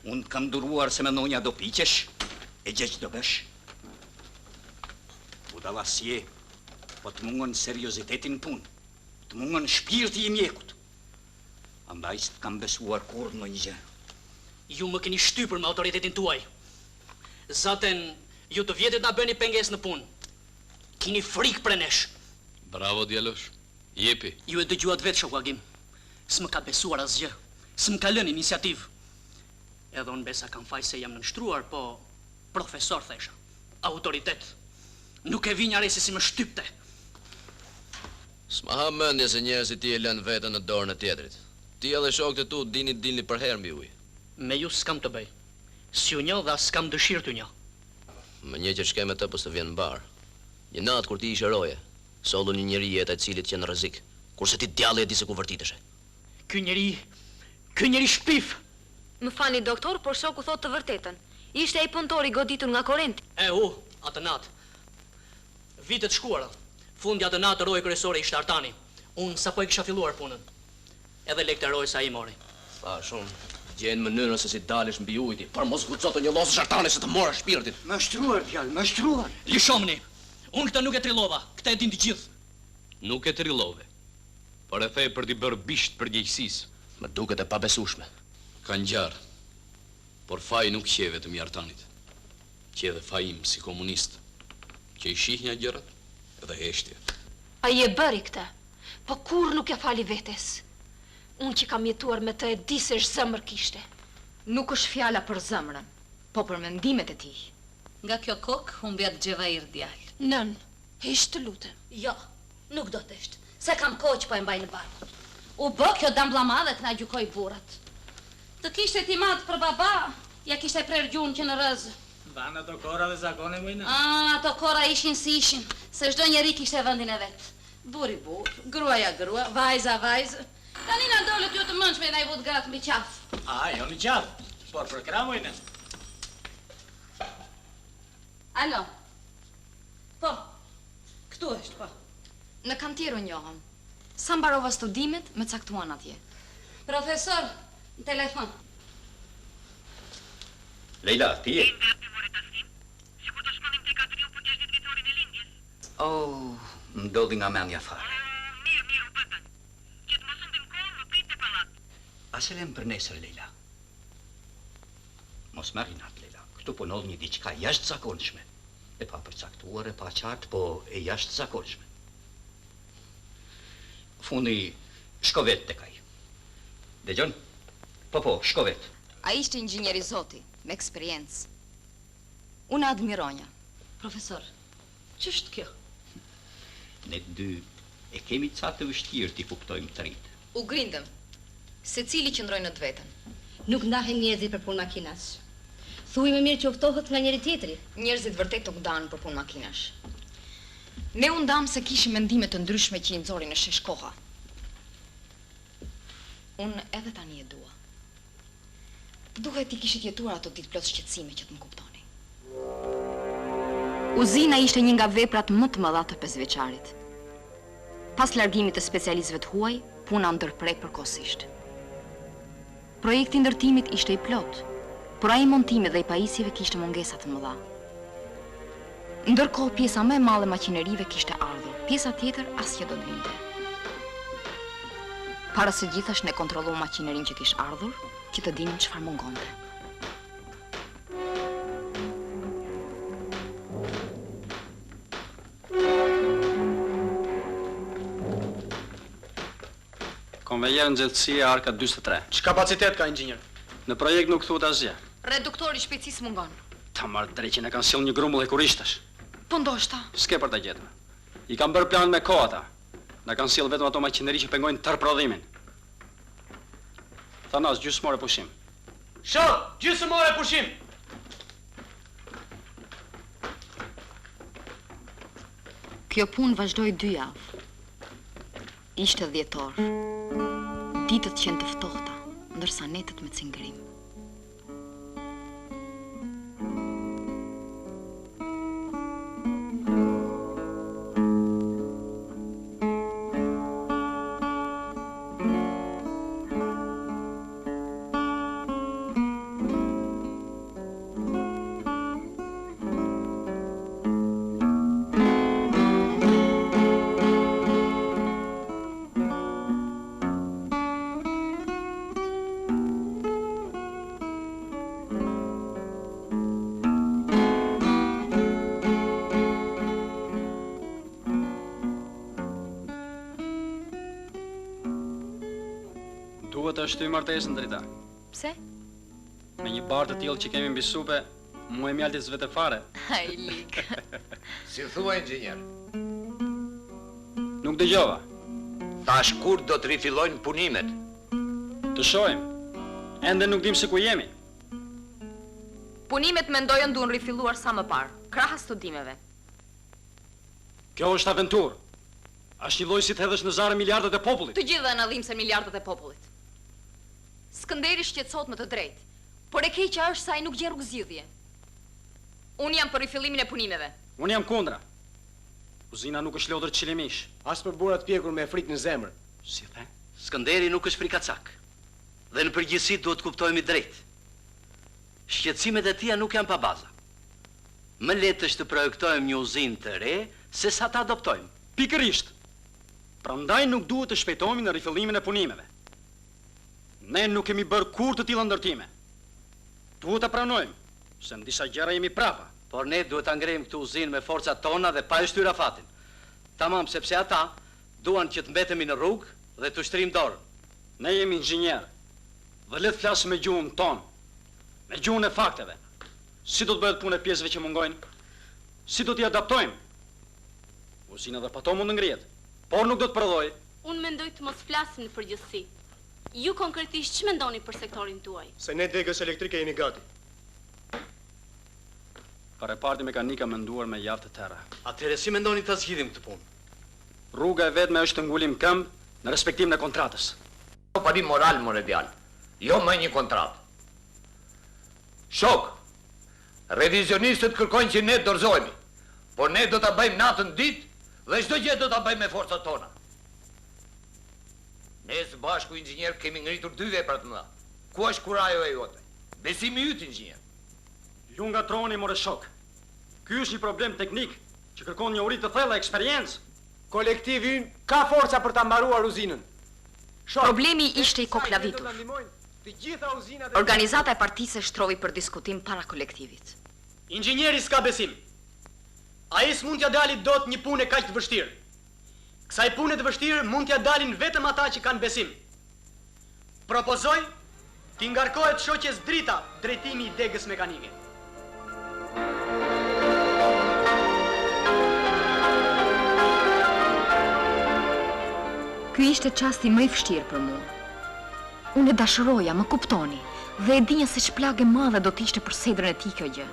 Unë kam duruar se mendonja do piqesh, e gjeq do bësh. Budallasje, po të mungon seriozitetin punë, të mungon shpirti i mjekut. Andaj s'të kam besuar kur në një gjë. Ju më keni shtypur me autoritetin tuaj. Zaten, ju të vjetit na bëni penges në punë. Kini frikë për nesh. Bravo, djalosh. Jepi. Ju e dëgjuat vetë, shoku Agim. S'më ka besuar asgjë. S'më ka lënë iniciativë. Edhe unë Besa kam faj se jam nënshtruar, po profesor thesha. Autoritet. Nuk e vi një resi si më shtypte. S'ma ha mendje se njerëzit ti e lënë vetën në dorën e tjetrit. Ti edhe shokët e tu dilni për herë mbi ujë. Me ju s'kam të bëj. S'ju njoh dhe s'kam dëshirë t'ju njoh. Më një që shke me të pës të vjen mbar. Një natë kur ti ishe roje, sollu një njeri jetë e cilit që në rrezik, kurse ti djalli e di se ku vërtitesh. Ky njeri shpif. Më fani doktor, por shoku thot të vërtetën. Ishte ai punëtori goditur nga korrenti. Atë natë. Vitet shkuara. Fundi atë natë roje kryesore ishte Artani. Unë sapo e kisha filluar punën. Edhe lekë të rojë sa i mori. Shumë, gjenë mënyrën se si dalish mbi ujti, por mos guxo të njolosësh Artani se të mora shpirtin. Më shtruar, djalë, më shtruar. Lishomni. Unë këtë nuk e trillova, këtë e din të gjithë. Nuk e trillove, por e thej për t'i bërë bisht për gjejësisë. Më duket e pabesueshme. Ka ngjarë, por faji nuk qe vetëm i Artanit. Qe edhe faji im si komunist, që i shih një gjërat edhe heshtje. Ai e bëri këtë, po kur nuk e fali vetes. Unë që kam jetuar me të e di se zëmër kishte. Nuk është fjala për zëmrën, po për mendimet e tij. Nga kjo kokë, humbja të Gjevair djalë. Nën, hish të lutem. Jo, nuk do të ishtë, se kam kohë që po e mbaj në barkë. U bë kjo dambla madhe të na gjykoj burrat. Të kishte ti matë për baba, ja kishte prerë gjunë që në rëzë. Banë ato kora dhe zakone mëjna? Ato kora ishin si ishin, se çdo njeri kishte vendin e vetë. Buri bur, gruaja grua, vajza vajzë. Tani na dolët ju të mëndshme na i vut gratë mbi qafë. Jo në qafë, por për kramojnë. Alo. Po, këtu është, po. Në kantiru njohëm. Sa mbarova studimet, me caktuan atje. Profesor, në telefon. Leila, ti je? Ndodhi nga mendja fare. Aselem për nesër, Leila. Mos merr inat, Leila. Këtu po ndodh një diçka jashtëzakonshme. E pa përcaktuar, e pa qartë, po e jashtëzakonshme. Fundi shko vetë tek ai. Dëgjon? Po, shko vetë. Ai ishte inxhinier i Zoti, me eksperiencë. Unë admironja. Profesor, ç'është kjo? Ne dy e kemi ca të vështirë t'i kuptojmë të rit. U grindëm, se cili qëndroj në të vetën. Nuk ndahen njerëzit për punë makinash. Thuaj më mirë që uftohet nga njëri tjetri. Njerëzit vërtet nuk ndahen për punë makinash. Ne u ndam se kishim mendime të ndryshme që i nxorin në shesh koha. Unë edhe tani e dua. Duhet ti kishit jetuar ato ditë plot shqetësime që të më kuptoni. Uzina ishte një nga veprat më të mëdha të 5 vjeçarit. Pas largimit të specialistëve të huaj, puna ndërprej përkohësisht. Projekti i ndërtimit ishte i plot, por ai montimi dhe i pajisjeve kishte mungesa të mëdha. Ndërkohë pjesa më e madhe e makinerive kishte ardhur, pjesa tjetër asgjë do të vinte. Para së gjithash ne kontrollojmë makinerin që kishte ardhur, që të dinim çfarë mungonte. Konvejer nxehtësie Arka 43. Ç'kapacitet ka inxhinier? Në projekt nuk thuhet asgjë. Reduktori shpejtësisë mungon. Ta marrë drejt që na kanë sjell një grumull e kurishtash. Po ndoshta. S'ke për ta gjetur. I kanë bërë plan me kohë ata. Na kanë sjell vetëm ato makineri që pengojnë tër prodhimin. Thanas, gjysmore pushim. Shok, gjysmore pushim. Kjo punë vazhdoi 2 javë. Ishte 10 orë. Ditët qenë të ftohta, ndërsa netët me cingërim. Duhet të shtyj martesën drita. Pse? Me një barë të tillë që kemi mbi supe, mu e mjaltit s'vete fare. Ai lik. Si thua, inxhinier? Nuk dëgjova. Tash kur do të rifillojnë punimet? Të shohim. Ende nuk dim se ku jemi. Punimet mendojën duhen rifilluar sa më parë, krahas studimeve. Kjo është aventurë. Është një lloj si të hedhësh në zare miliardat e popullit. Të gjithë dhe anëllim se miliardat e popullit. Skënderi shqetësohet më të drejtë, por e keqja është se ai nuk gjen rrugëzgjidhje. Unë jam për rifillimin e punimeve. Unë jam kundra. Uzina nuk është lodër qilimish. As për burrat pjekur me frikë në zemër. Si the? Skënderi nuk është frikacak. Dhe në përgjithësi duhet kuptojmë drejt. Shqetësimet e tia nuk janë pa baza. Më letë është të projektojmë një uzinë të re, se sa ta adoptojmë. Pikërisht. Prandaj nuk duhet të shpejtohemi në rifillimin e punimeve. Ne nuk kemi bërë kur të tilla ndërtime. Duhet ta pranojmë, se në disa gjëra jemi prapa. Por ne duhet ta ngrejmë këtë uzinë me forcat tona dhe pa e shtyr afatin. Tamam, sepse ata duan që të mbetemi në rrugë dhe të shtrim dorën. Ne jemi inxhinier. Dhe le të flasim me gjuhën tonë, me gjuhën e fakteve. Si do të bëhet punë e pjesëve që mungojnë? Si do t'i adaptojmë? Uzina dhe pato mund të ngrihet, por nuk do të prodhoj. Unë mendoj të mos flasim në përgjithësi. Ju konkretisht që mendoni për sektorin tuaj? Se ne degës elektrike jemi gati. Ka reparti mekanika menduar me javë të tëra. Atëherë si mendoni ta zgjidhim këtë punë? Rruga e vetme është të ngulim këmbë në respektimin e kontratës. Parim moral, more djalë. Jo më një kontratë. Shok, revizionistët kërkojnë që ne dorëzohemi, por ne do ta bëjmë natën ditë dhe çdo gjë do ta bëjmë me forcat tona. Ne së bashku, inxhinier, kemi ngritur 2 vepra të mëdha. Ku është kurajo e jote? Besimi yt, inxhinier. Ju ngatroni, more shok. Ky është një problem teknik që kërkon një uri të thellë eksperiencë. Kolektivi ynë ka forca për ta mbaruar uzinën. Problemi ishte i koklavitur. Organizata e partisë e shtrovi për diskutim para kolektivit. Inxhinieri s'ka besim. Ai s'mund t'ja dali dot një punë kaq të vështirë. Kësaj pune të vështirë mund t'ja dalin vetëm ata që kanë besim. Propozoj t'i ngarkohet shoqes drita drejtimi i degës mekanike. Ky ishte çasti më i vështirë për mua. Unë e dashuroja, më kuptoni, dhe e dinja se ç'plagë e madhe do t'ishte për sedrën e tij kjo gjë.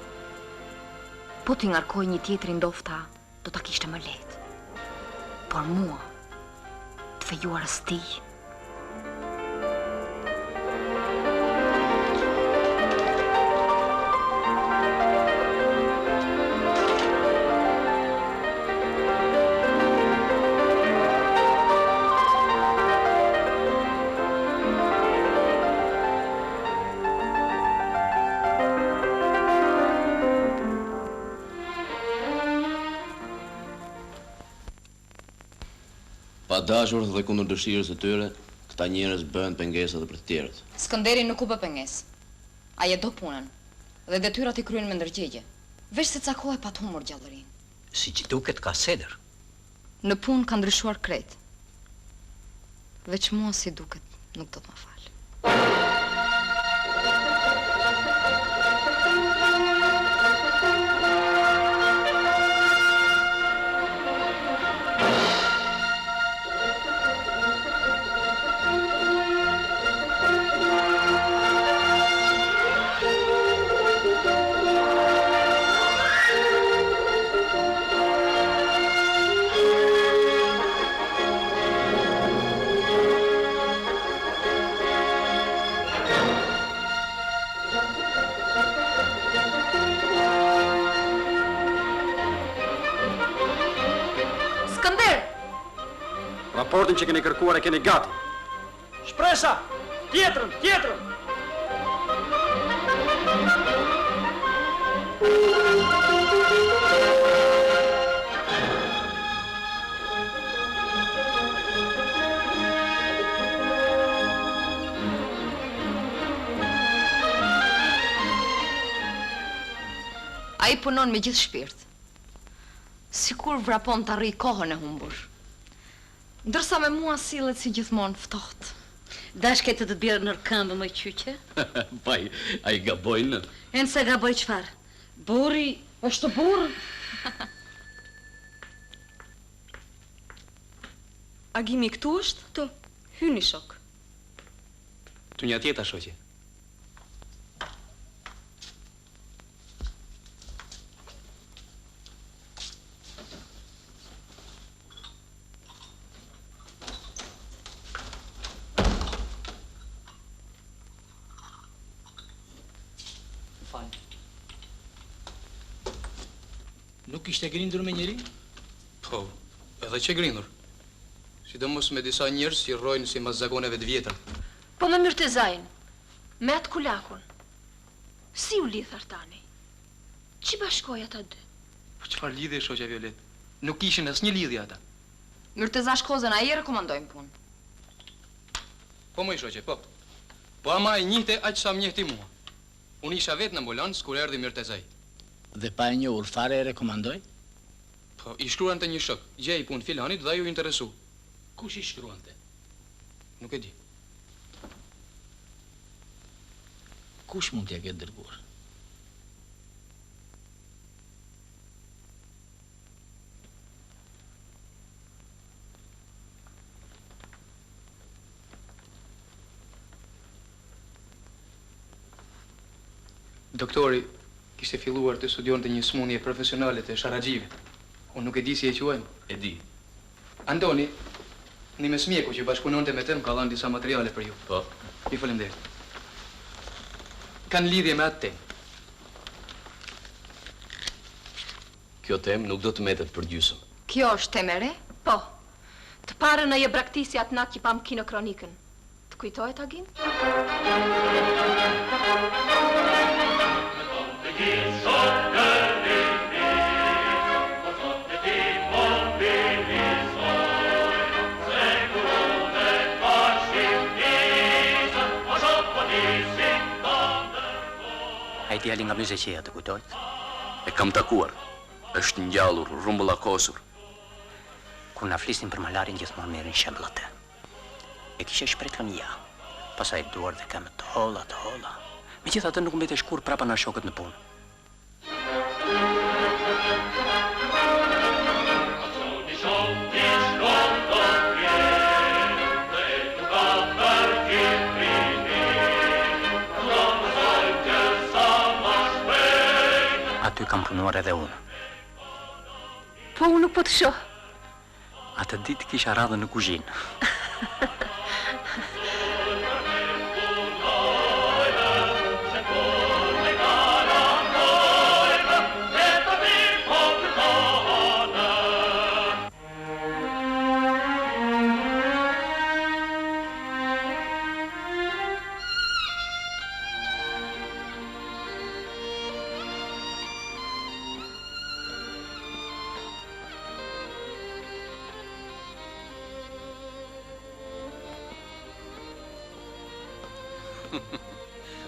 Po t'i ngarkoj një tjetrin ndofta, do ta kishte më lehtë. Por mua, të fejuarës ti. Pa dashur dhe kundër dëshirës së tyre, këta njerëz bëhen pengesa edhe për të tjerët. Skënderi nuk u bë pengesë. Ai e do punën dhe detyrat i kryen me ndërgjegje. Veç se ca kohë pa të humbur gjallërinë. Si që duket ka sedër. Në punë ka ndryshuar krejt. Veç mua si duket, nuk do të më fal. Raportin që keni kërkuar e keni gati. Shpresa! Tjetrën! A I punon me gjithë shpirt. Sikur vrapon të arri kohën e humbur. Ndërsa me mua sillet si gjithmonë ftohtë. Dashke të bjerë nër këmbë më qyqe? Pa, a I gabojnë? E nëse gaboj qëfar? Burri është burë? Agimi këtu është? Të, hyni shok. Tu një tjeta, shoqe. Nuk ishte grindur me njeri? Po, edhe që grindur. Sidomos me disa njerëz që rrojnë si mas zakoneve të vjetra. Po me Myrtezajin, me atë kulakun. Si u lidh Artani? Që bashkoj ata dy? Po çfarë lidhje shoqja Violet? Nuk kishin asnjë lidhje ata. Myrteza Shkozën a I rekomandojmë punë. Po moj shoqe, po. Po ama e njihte aq sa më njehti mua. Unë isha vetë në ambulancë kur erdhi Myrtezaj. Dhe pa e njohur fare e rekomandoj? Po, I shkruan të një shok, gjej punë filanit dhe ju interesu. Kush I shkruan të? Nuk e di. Kush mund t'ja ketë dërguar? Doktori kishte filluar të studionte një smundje profesionale të sharaxhive. Unë nuk e di si e quajnë. E di. Antoni, një mesmjeku që bashkëpunonte me të më ka dhënë disa materiale për ju. Po. Ju faleminderit. Kanë lidhje me atë temë. Kjo temë nuk do të metet për gjysmë. Kjo është temë e re? Po. Të parën në je braktisi atë natë që pam kinokronikën. Të kujtohet Agim? Ai djali nga Myzeqeja të kujtojt? E kam takuar. Është ngjallur, rumbullakosur. Kur na flisnin për malarin gjithmonë merrin shembullate. E kishe shpretën ja. Pastaj duar dhe këmbë të holla. Megjithatë nuk mbetesh kur prapa na shokët në punë. Aty kam punuar edhe unë. Po unë nuk po të shoh. Atë ditë kisha radhën në kuzhinë.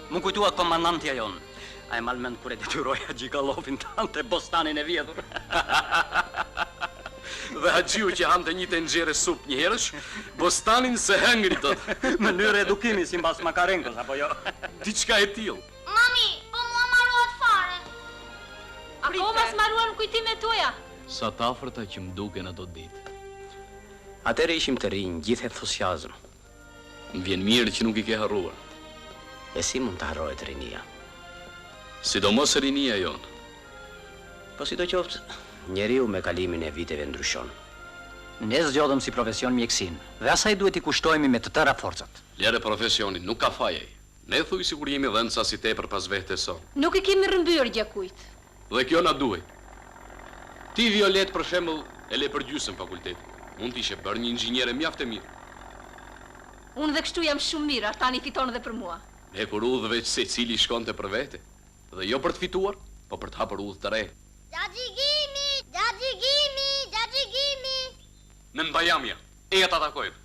Më kujtuat komandantja jonë. A e malmend kur e detyroja Gjikallofin tante bostanin e vjedhur. Dhe Haxhiu që hante një tenxhere sup një herësh, bostanin se hëngri tot. Mënyrë edukimi si mbas Makarenkos apo jo? Diçka e tillë. Mami, po mua maruat fare. Akoma s'maruan kujtimet tuaja. Sa të afërta që më duken ato ditë. Atëre ishim të rinj, gjithë entuziazëm. Më vjen mirë që nuk I ke harruar. E si mund të harrohet rinia? Sidomos rinia jonë. Po sidoqoftë, njeriu me kalimin e viteve ndryshon. Ne zgjodhëm si profesion mjekësin, dhe asaj duhet I kushtojmë me të tëra forcat. Lere profesionin, nuk ka fajaj. Ne thuj si kur jemi dhënë sa si tepër pas vetes son. Nuk I kemi rrëmbyer gjakujt. Dhe kjo na duhet. Ti Violet për shembull e le për gjysmë fakultetin. Mund t'ishe bërë një inxhiniere mjaft e mirë. Unë dhe kështu jam shumë mirë, Artani fiton edhe për mua. Ne kur udhë veç se cili shkonte për vete. Dhe jo për të fituar, po për të hapur udhë të re. Gjagjigimi! Nën Bajamja, eja ta takojnë.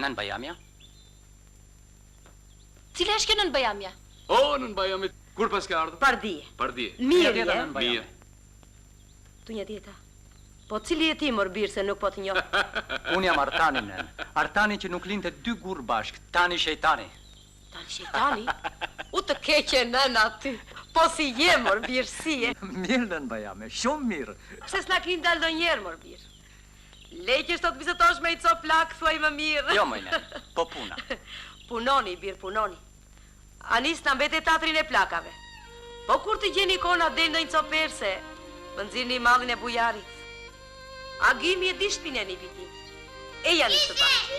Nën Bajamja? Cile është kjo nën Bajamja? O, nën Bajamja, kur pas ka ardhur? Pardije. Mirë, Mirë. Tu një djeta. Po cili e ti mor birë se nuk po të njoh? Unë jam Artani, nën. Artani që nuk linte 2 gur bashk, Tani Shejtani. Tani Shejtani? U të keqe nën aty. Po si je mor birë, si e? Mirë nën Bajame, shumë mirë. Pse s'na kin dal do njerë mor birë? Leqe shto të vizitosh me i co plak, thuaj më mirë. Jo, mojnë, po puna. Punoni, birë, punoni. Anis në mbete teatrin e plakave. Po kur të gjeni kona del në një co perse, më nëzirë një mallin e bujarit. Agimi e di shpinen një vitim. E janë një të bashkë.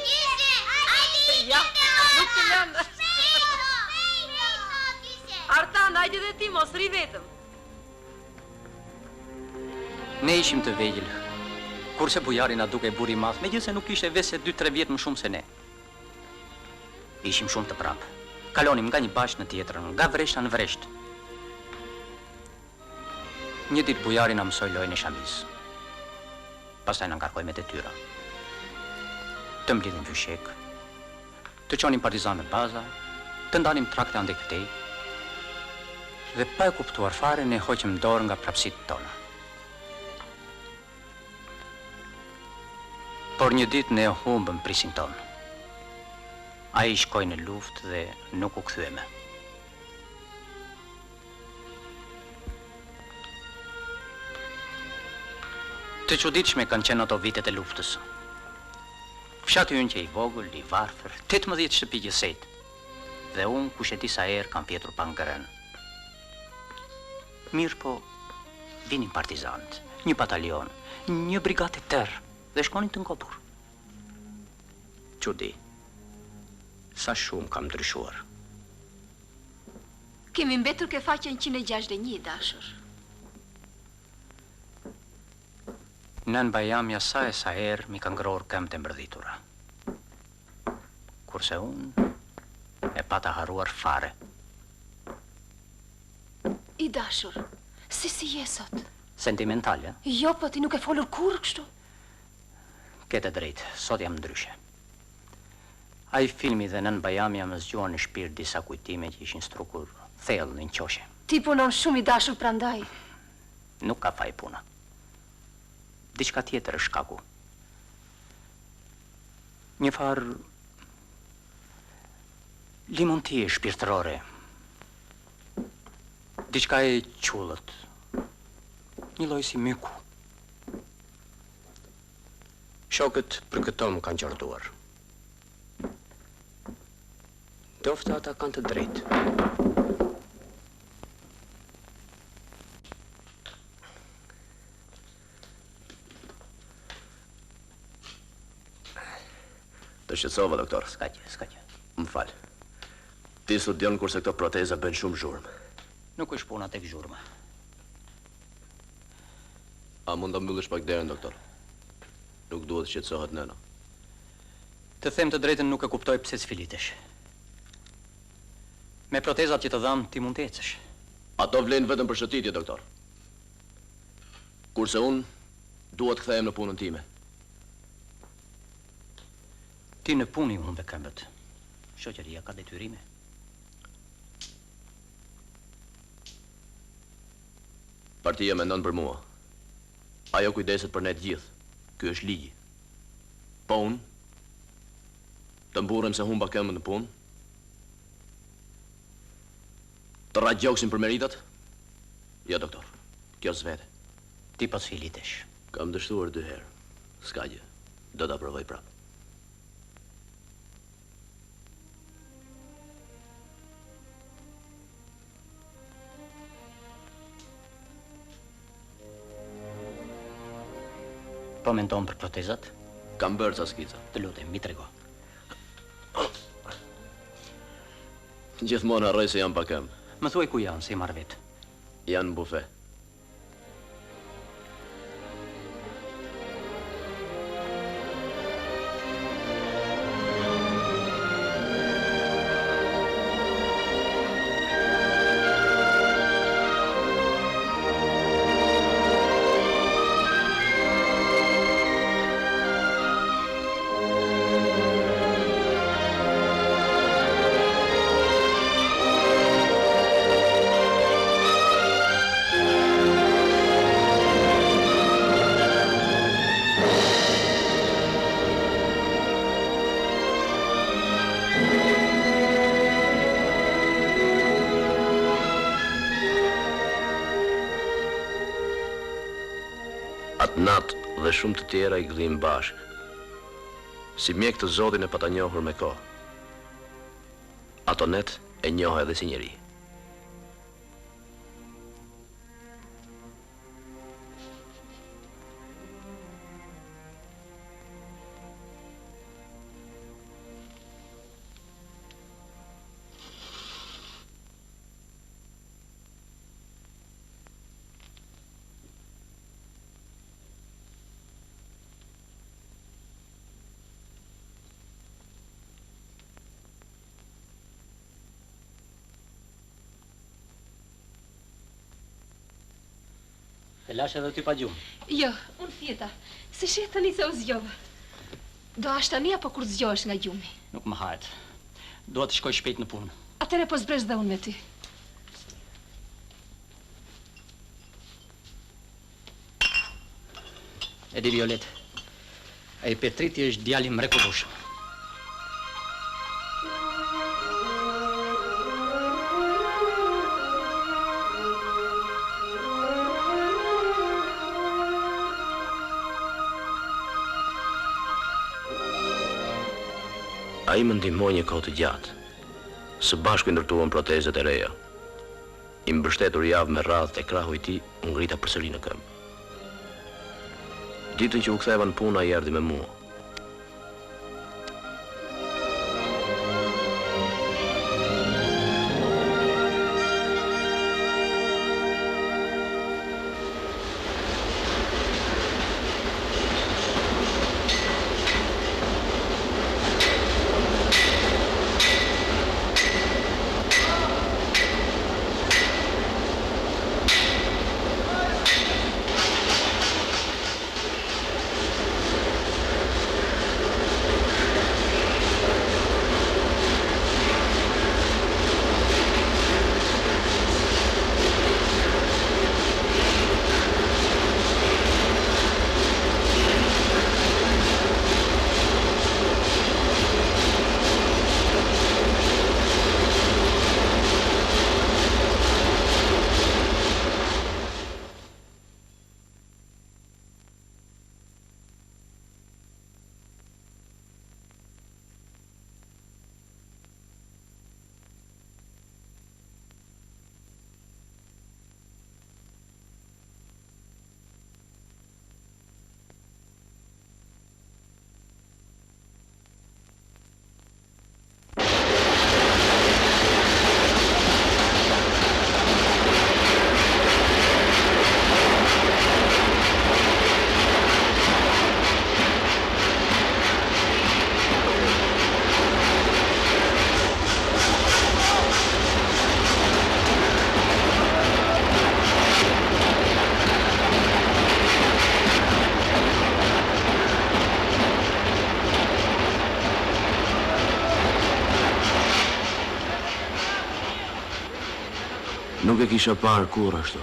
Ja, nuk të lëndë. Artan, hajde dhe ti, mos ri vetëm. Ne ishim të vegjël, kurse bujari na duke buri madh, megjithëse nuk ishte vetë se 2-3 vjet më shumë se ne. Ishim shumë të prapë. Kalonim nga një bashkë në tjetrën, nga vreshta në vresht. Një ditë bujari na mësoi lojën e shamiz. Pastaj na ngarkoi me detyra. Të mblidhim fyshek, të qonim partizan në baza, të ndanim trakte ande këtej, dhe pa e kuptuar fare ne hoqëm dorë nga prapësitë tona. Por një ditë ne humbëm prisin tonë. Ai shkoi në luftë dhe nuk u kthyeme. Të çuditshme kanë qenë ato vitet e luftës. Fshati ynë që i vogël, i varfër, 18 shtëpi gjësejt, dhe unë kush e di sa herë kam pjetur pa ngrënë. Mirë po, vinin partizanët, një batalion, një brigatë e tërë, dhe shkonin të ngopur. Çudi, sa shumë kam ndryshuar. Kemi mbetur ke faqen 161, dashur. Nën Bajamja sa e sa herë mi ka ngrorë këmbë të mbërditura. Kurse unë e pata harruar fare. I dashur, si je sot? Sentimental, ja? Jo, po ti nuk e folur kur kështu. Kete drejtë, sot jam ndryshe. Ai filmi dhe nën Bajamja më zgjuan në shpirt disa kujtime që ishin strukur thellë në një qoshe. Ti punon shumë i dashur prandaj. Nuk ka faj puna. Diçka tjetër është shkaku. Një farë limontie shpirtërore. Diçka e qullët. Një lloj si myku. Shokët për këto më kanë qortuar. Dofta ata kanë të drejtë. Të shqetësova, doktor. S'ka që. Më falë. Ti studion kurse këto proteza bën shumë zhurmë. Nuk është puna tek zhurma. A mund të mbyllësh pak derën, doktor? Nuk duhet të shqetësohet nëna. Të them të drejtën nuk e kuptoj pse s'filitesh. Me protezat që të dham, ti mund të ecësh. Ato vlen vetëm për shëtitje, doktor. Kurse unë, duhet të kthehem në punën time. Ti në puni humbe këmbët. Shoqëria ka detyrime. Partia mendon për mua. Ajo kujdeset për ne të gjithë. Ky është ligji. Po unë të mburrem se humba këmbën në punë. Të rajgjoksin për meritat? Jo, doktor. Kjo s'vete. Ti po s'filitesh. Kam dështuar 2 herë. S'ka gjë. Do ta provoj prapë. Po mendon për protezat? Kam bërë ca skica. Të lutem, mi trego. Gjithmonë harroj se jam pa këmbë. Më thuaj ku janë, se i marr vet. Janë në bufe. Atë natë dhe shumë të tjera i gdhim bashk. Si mjek të Zotin e pa ta njohur me kohë. Ato net e njohë edhe si njeri. E lash edhe ty pa gjumë. Jo, unë fjeta. Se shetë tani se u zgjovë. Do ashtë tani apo kur zgjohesh nga gjumi? Nuk më hajt. Dua të shkoj shpejt në punë. Atëre po zbresh dhe unë me ty. E di Violet, ai Petriti është djali mrekullueshëm. A i më ndihmoi një kohë të gjatë. Së bashku i ndërtuan protezet e reja. I mbështetur javë me radhë te krahu i tij, u ngrita përsëri në këmbë. Ditën që u ktheva në punë, ai erdhi me mua. Nuk e kisha parë kur ashtu.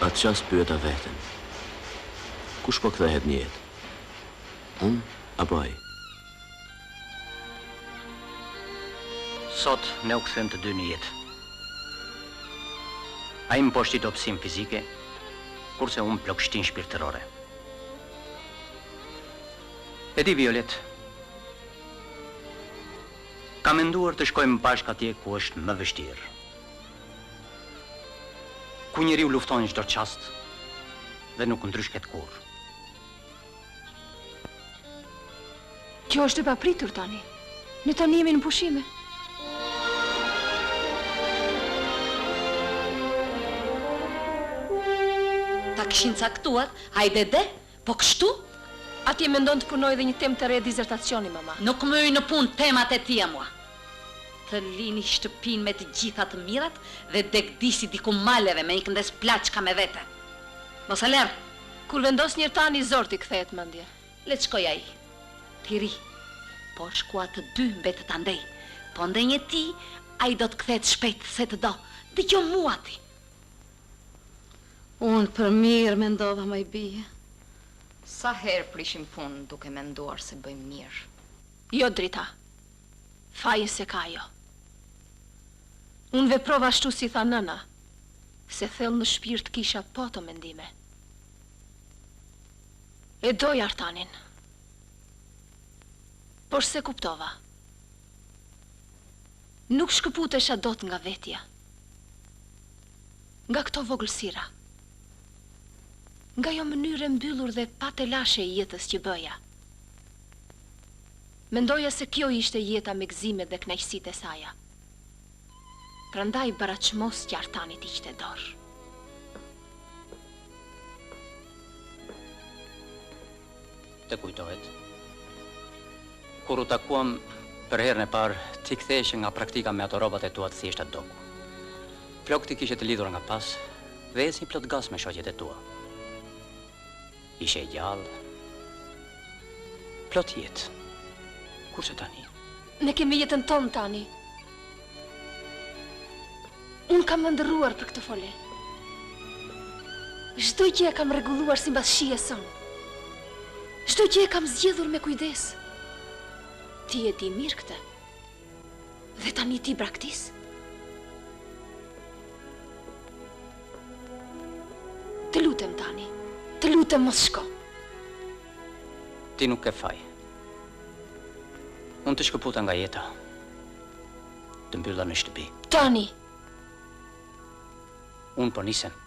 Atë qas pyeta veten. Kush po kthehet në jetë? Unë apo ai? Sot ne u kthem të dy në jetë. Ai më poshti dobësim fizike, kurse unë plagështin shpirtërore. E di Violet, kam menduar të shkojmë bashkë atje ku është më vështirë. Ku njeriu lufton çdo çast dhe nuk ndryshket kurrë. Kjo është e papritur tani. Ne tani jemi në pushime. Ta kishin caktuar, hajde de, po kështu? Atje mendon të punoj dhe një temë të re dizertacioni, mama. Nuk më hyj në punë temat e tia mua. Të lini shtëpin me të gjitha të mirat dhe degdisi diku maleve me një këndes plaçka me vete. Mos e lërë. Kur vendos një tani zor t'i kthehet mendje. Le të shkoj ai. Ti ri. Po shkua të dy mbetet andej. Po ndenjë ti, ai do të kthehet shpejt se të do. Dëgjoj mua ti. Unë për mirë mendova më i bie. Sa herë prishim punë duke menduar se bëjmë mirë. Jo drita. Faje se ka jo. Unë veprova ashtu si tha nëna, se thellë në shpirt kisha po të mendime. E doj Artanin. Por se kuptova. Nuk shkëputesha dot nga vetja. Nga këto vogëlsira. Nga jo mënyrë mbyllur dhe pa telashe e jetës që bëja. Mendoja se kjo ishte jeta me gëzimet dhe knaqësitë e saja. Prandaj baraçmos që Artanit ishte dorë. Të kujtohet. Kur u takuam për herën e parë, ti ktheheshe nga praktika me ato rrobat e tua të thjeshta doku. Flokët i kishe të lidhur nga pas, dhe eci plot gas me shoqjet e tua. Ishe e gjallë, plot jetë. Kurse tani? Ne kemi jetën tonë tani. Unë kam ndërruar për këtë fole. Çdo gjë e kam rregulluar sipas shijes sonë. Çdo gjë e kam zgjedhur me kujdes. Ti e di mirë këtë. Dhe tani ti braktis. Të lutem tani. Të lutem mos shko. Ti nuk ke faj. Unë të shkëputa nga jeta. Të mbylla në shtëpi. Tani. Unë po nisem.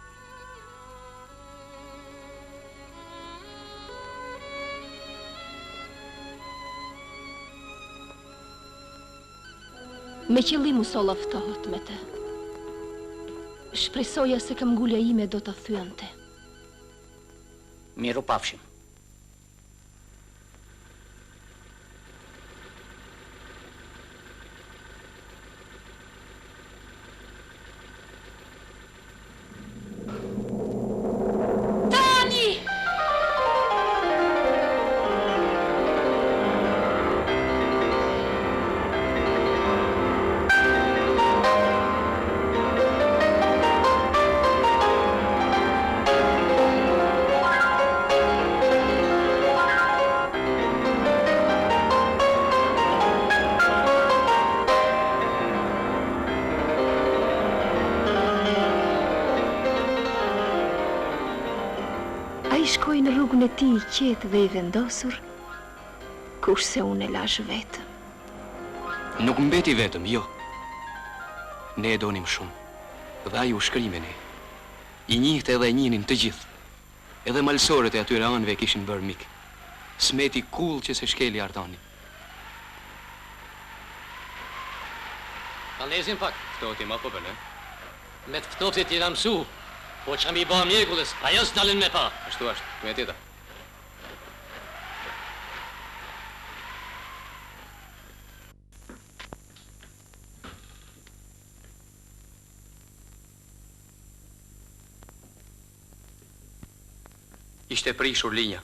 Me qëllim u solla ftohët me të. Shpresoja se këmbgulja ime do të thyente. Miru pafshim. Shkoj në rrugën e ti I qetë dhe I vendosur, kurse unë e lash vetëm. Nuk mbeti vetëm, jo. Ne e donim shumë, dhe ai u shkri me ne. I njihte edhe e njihnin të gjithë. Edhe malësorët e atyre anëve kishin bërë mik. Smeti kull që se shkeli Artani. Ta lesin pak. Ftoti ma po bëne. Me të ftotit jena mësu. Po që mi ba mjekullës, ajo s'dalin me pa. Ashtu ashtë, me tjeta. Ishte prishur linja.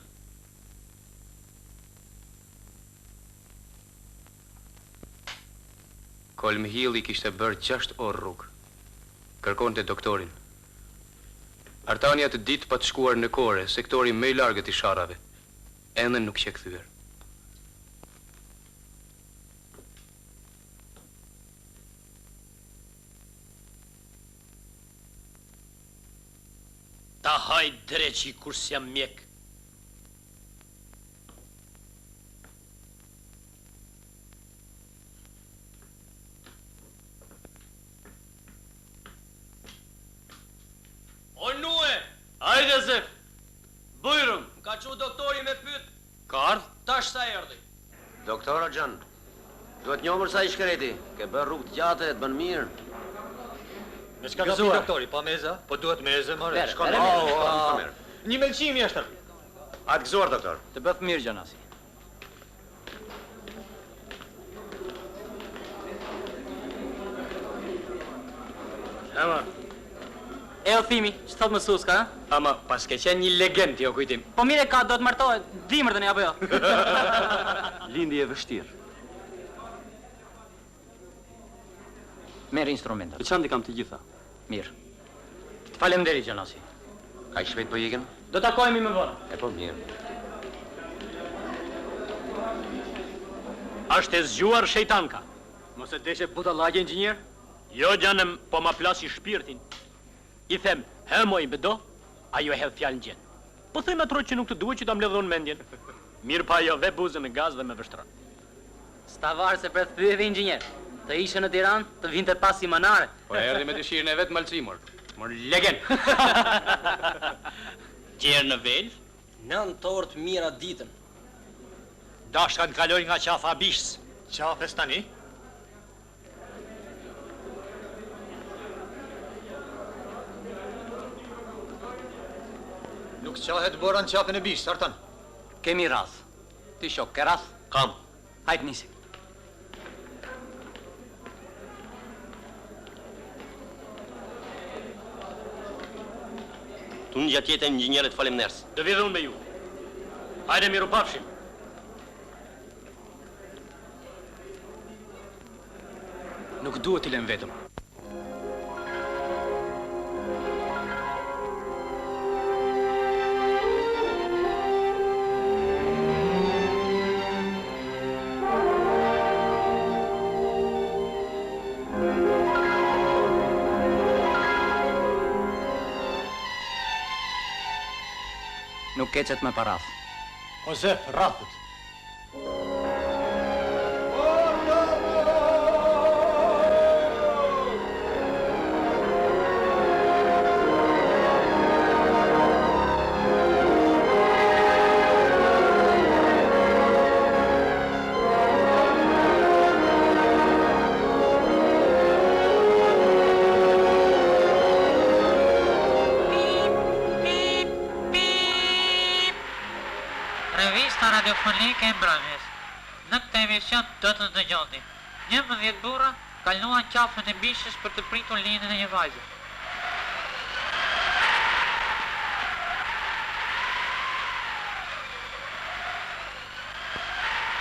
Kolmhilli kishte bërë 6 orë rrugë. Kërkonte doktorin. Artani atë ditë pa të shkuar në Kore, sektori më I largët I sharrave. Ende nuk që kthyer. Ta haj dreqi kur s'jam mjek. O nue! Hajde zef! Bujrum! Ka që doktori me pyt? Ka ardh? Tash sa erdi? Doktora Gjan, duhet njohur sa I shkreti, ke bërë rrugë të gjate, të bën mirë. Me çka ka thënë doktori, pa meza? Po duhet meze, more. Shkon mirë. Një melqim jashtë. A të gëzuar, doktor. Të bëth mirë, Gjanasi. Ema. E o thimi, që thot mësus ka? Ama, pas ke qenë një legend, jo kujtim. Po mire ka, do të martohet, dimër të një apo jo? Lindi e vështirë. Merë instrumentat. Veçanti kam të gjitha. Mirë. Të falem deri, Gjanasi. Ka I shpejt po ikem? Do takojmë më vonë. E po mirë. Ashtë e zgjuar shejtanka. Mos e deshe budallaqe inxhinier? Jo, gjanem, po ma plasi shpirtin. I them, hëmoj më do, ajo e hedh fjalën gjenë. Po thëjmë atë që nuk të duhet që ta mbledhon mendjen. Mirë pa jo, ve buzën me gaz dhe me vështron. Sta varë se për të pyetje inxhinier. Të ishe në Tiranë, të vinte pas si manare. Po erdhi me dëshirën e vet malcimor. Mor legen. Gjerë në vel? 9 orë të mira ditën. Dashka të kaloj nga qafa bishës. Qafes tani? Nuk qahet bora në qafën e bishës, Artan. Kemi radh. Ti shok, ke radh? Kam. Hajt nisi. Unë gjatë jetën inxhinierët faleminderit. Do vi dhe unë me ju. Hajde miru pafshim. Nuk duhet t'i lëm vetëm. Nuk keqet me parath. Ose rrafët. Revista radiofonike e mbrëmjes. Në këtë emision do të dëgjoni 11 burra kaluan qafën e bishës për të pritur lindjen e një vajze.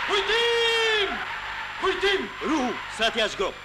Kujtim! Kujtim! Ruhu, sa t'ja zgrop.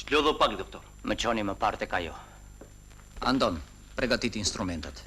Shlodho pak, doktor. Më qoni më parë tek ajo. Andon, përgatit instrumentat.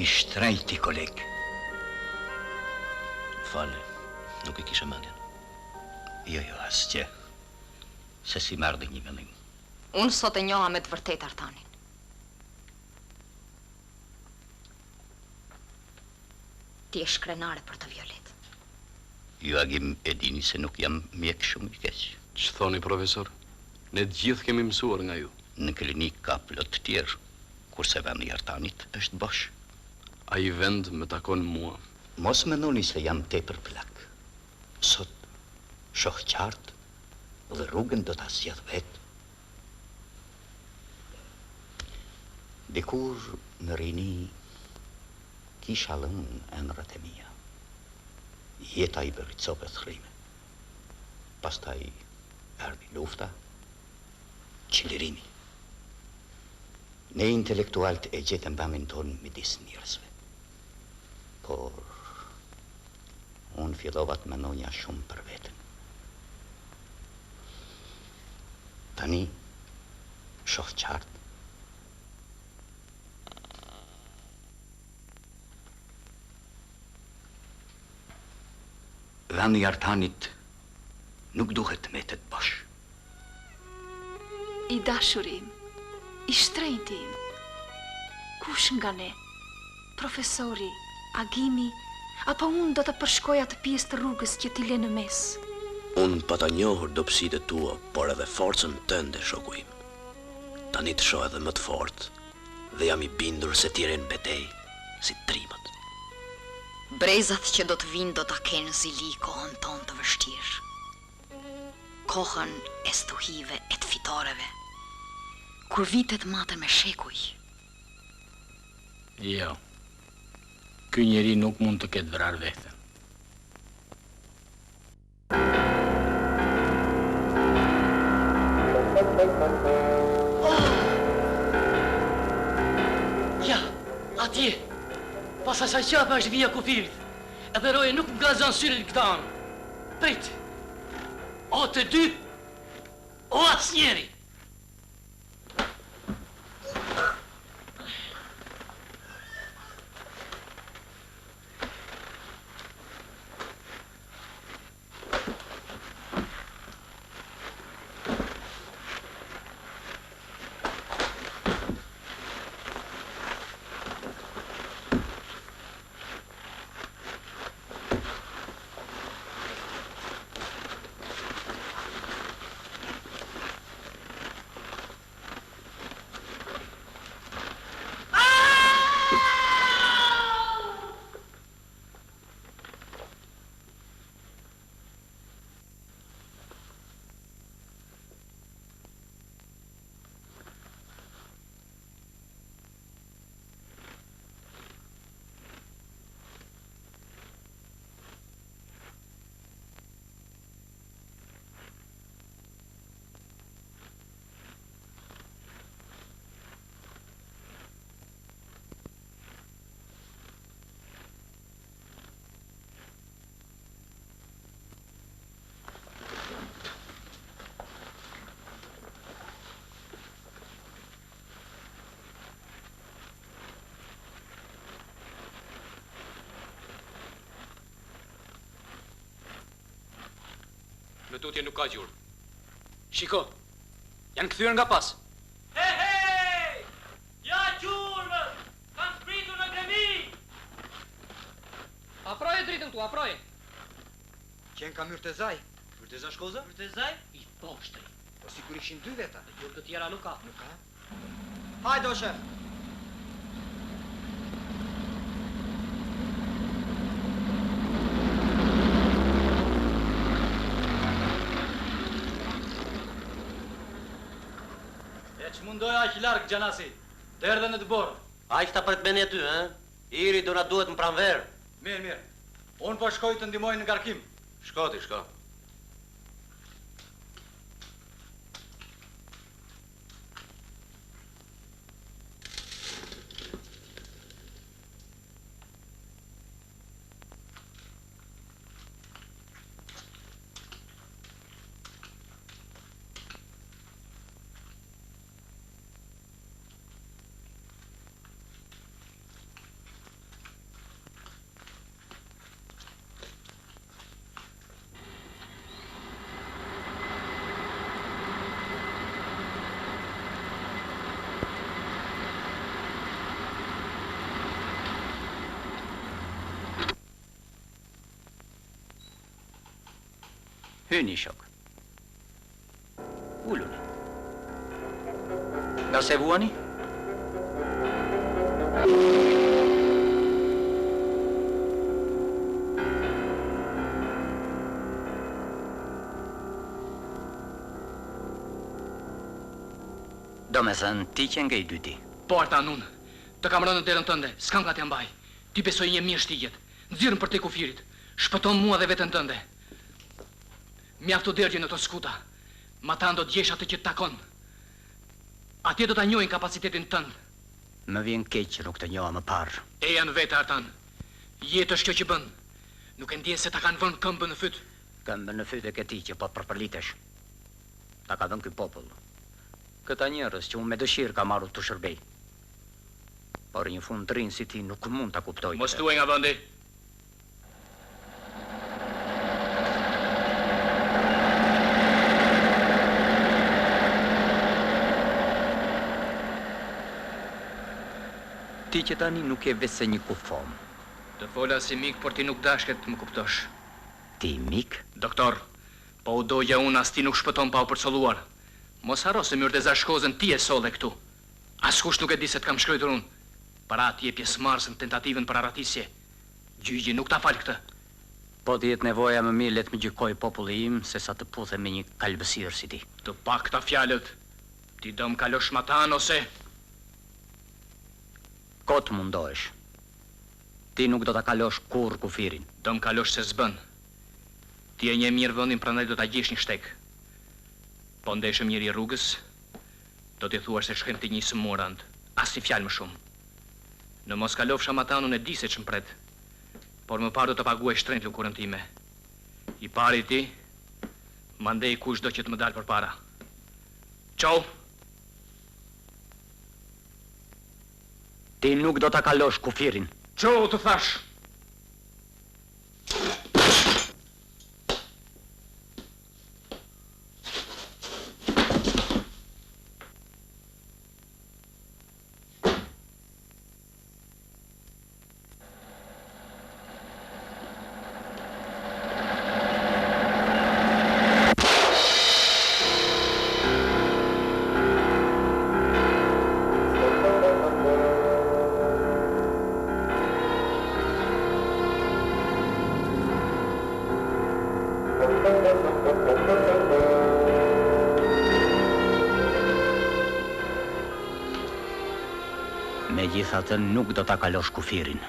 I shtrejti, koleg. Falë, nuk e kisha mendjen. Jo, asgjë. Se si më ardhi një mendim. Unë sot e njoha me të vërtet Artanin. Ti e shkrenare për të Violet. Ju Agim e dini se nuk jam mjek shumë i keq. Që thoni, profesor? Ne gjithë kemi mësuar nga ju. Në klinik ka plot të tjerë, kurse vendi i Artanit është bosh. Ai vend më takon mua. Mos mendoni se jam tepër plak. Sot shoh qartë dhe rrugën do ta zgjedh vetë. Dikur në rini kisha lënë emrat e mia. Jeta i bëri copë thrime. Pastaj erdhi lufta, qilirimi. Ne intelektualt e gjetëm bamin tonë midis njerëzve. Por unë fillova të mendonja shumë për veten. Tani shoh qartë. Vendi i Artanit nuk duhet të mbetet bosh. I dashurim, i shtrenjtim, kush nga ne, profesori, Agimi, apo unë do të përshkoja të pjesë të rrugës që t'i le në mes? Unë pa ta njohur dobësitë tua, por edhe forcën tënde, shoku im. Tani të shoh edhe më të fortë dhe jam i bindur se ti ren betej si trimët. Brezat që do të vinë do ta kenë zili kohën tonë të vështirë. Kohën e stuhive e të fitoreve. Kur vitet maten me shekuj. Jo. Ky njeri nuk mund të ketë vrarë veten. Ja, atje. Pas asaj qapa është vija kufirit. Edhe roje nuk nga zanë syrin këta anë. Prit. O të dy, o as njeri. Në tutje nuk ka gjurë. Shiko, janë kthyer nga pas. Hej! Ja gjurmë! Kanë spritur në gremi! Afroje dritën tu, afroje. Qenë ka myrtezaj. Myrteza shkoza? Myrtezaj? I poshtri. Po sikur ishin dy veta. Gjurë të tjera nuk ka. Nuk ka? Hajdo, shef! Që mundoja aq larg Gjanasi, të erdhe në të borë. Aq ta pret beni aty, ha? Iri do na duhet në pranverë. Mirë, mirë. Unë po shkoj të ndihmoj në ngarkim. Shko ti, shko. Hyni, shok. Ulluni. Nga se vuani? Do me thënë, ti që nga I dyti. Po, Artan, unë. Të kam rënë në derën tënde, s'kam ka t'ja mbaj. Ti besoj një mirë shtigjet. Nxirrën për te kufirit. Shpëton mua dhe vetën tënde. Mjaft të dërgjë në të skuta. Matan do t'gjesh atë që t'takon. Atje do t'a njohin kapacitetin tënd. Më vjen keq që nuk të njoha më parë. E janë vete, Artan. Jetë është kjo që bën. Nuk e ndjen se ta kanë vënë këmbën në fyt. Këmbën në fyt e këti që po të përpërlitesh. Ta ka dhënë ky popull. Këta njerëz që unë me dëshirë ka marrë të shërbej. Por një fund të rinë si ti nuk mund ta kuptoj. Mos tuaj nga vendi. Ti që tani nuk e vetë se një kufom. Të fola si mik, por ti nuk dashket më kuptosh. Ti mik? Doktor, po u doja unë as ti nuk shpëton pa u përcolluar. Mos harro se myrë të zashkozën ti e solle këtu. Askush nuk e di se të kam shkruar unë. Para ti e pjesëmarrës në tentativën për arratisje. Gjyqi nuk ta fal këtë. Po të jetë nevoja më mirë let më gjykoj populli im se sa të puthe me një kalbësirë si ti. Të pak këta fjalët. Ti do më kalosh matan ose... Ko të mundohesh. Ti nuk do ta kalosh kur kufirin. Do më kalosh se s'bën. Ti e një mirë vendin, prandaj do ta gjesh një shtek. Po ndeshëm njëri rrugës, do t'i thuash se shkem ti një sëmurand, as një fjalë më shumë. Në mos kalofsha matanun e di se që mpret, por më parë do të paguaj shtrenjt lëkurën time. I pari ti, mandej kush do që të më dalë për para. Qau! Ti nuk do ta kalosh kufirin. Qau, të thash! Megjithatë nuk do ta kalosh kufirin.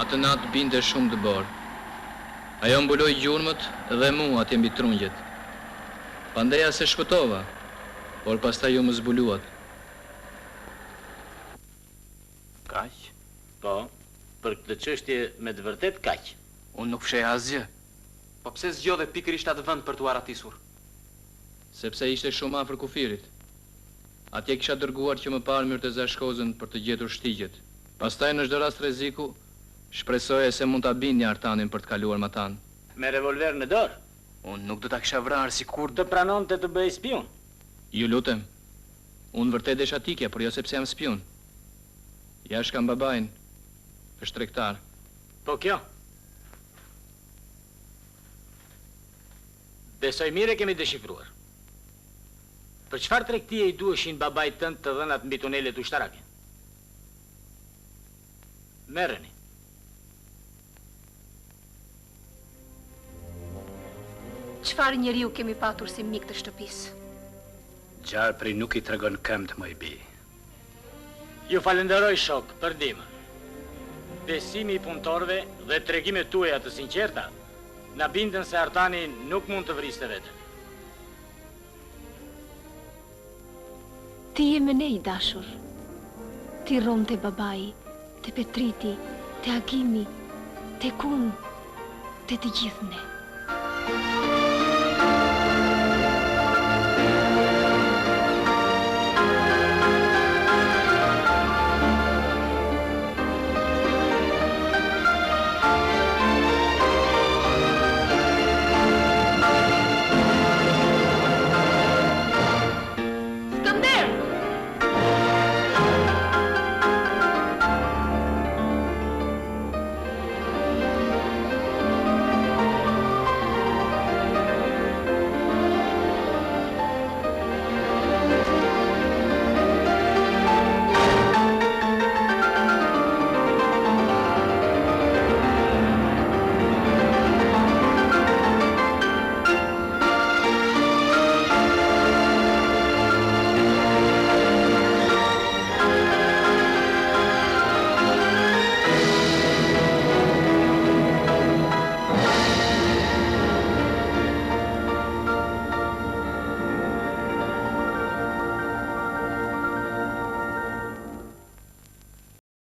Atë natë binte shumë dëbor. Ajo mbuloi gjurmët dhe mua atje mbi trungjet. Pandeja se shpëtova, por pastaj ju më zbuluat. Kaq? Po, për këtë çështje me të vërtet kaq. Unë nuk fsheh asgjë. Po pse zgjodhe pikërisht atë vend për t'u arratisur? Sepse ishte shumë afër kufirit. Atje kisha dërguar që më parë myrë të zashkozën për të gjetur shtigjet. Pastaj në çdo rast rreziku, shpresoje se mund ta bindja Artanin për të kaluar matan. Me revolver në dorë? Unë nuk do ta kisha vrarë sikur të pranonte të bëj spion. Ju lutem. Unë vërtet desha tikja, por jo sepse jam spion. Jashtë kam babain, është tregtar. Po kjo? Besoj mire kemi deshifruar. Për çfarë tregtie I duheshin babait tënd të dhënat mbi tunelet ushtarake? Merreni. çfarë njeriu kemi patur si mik të shtëpisë? Gjarpri nuk i tregon këmbët, më i bi. Ju falenderoj shok për ndihmën. Besimi i punëtorëve dhe tregimet tuaja të sinqerta na bindën se Artani nuk mund të vriste veten. Ti je me ne i dashur. Ti rom te babai, te Petriti, te Agimi, te Kun, te të gjithë ne.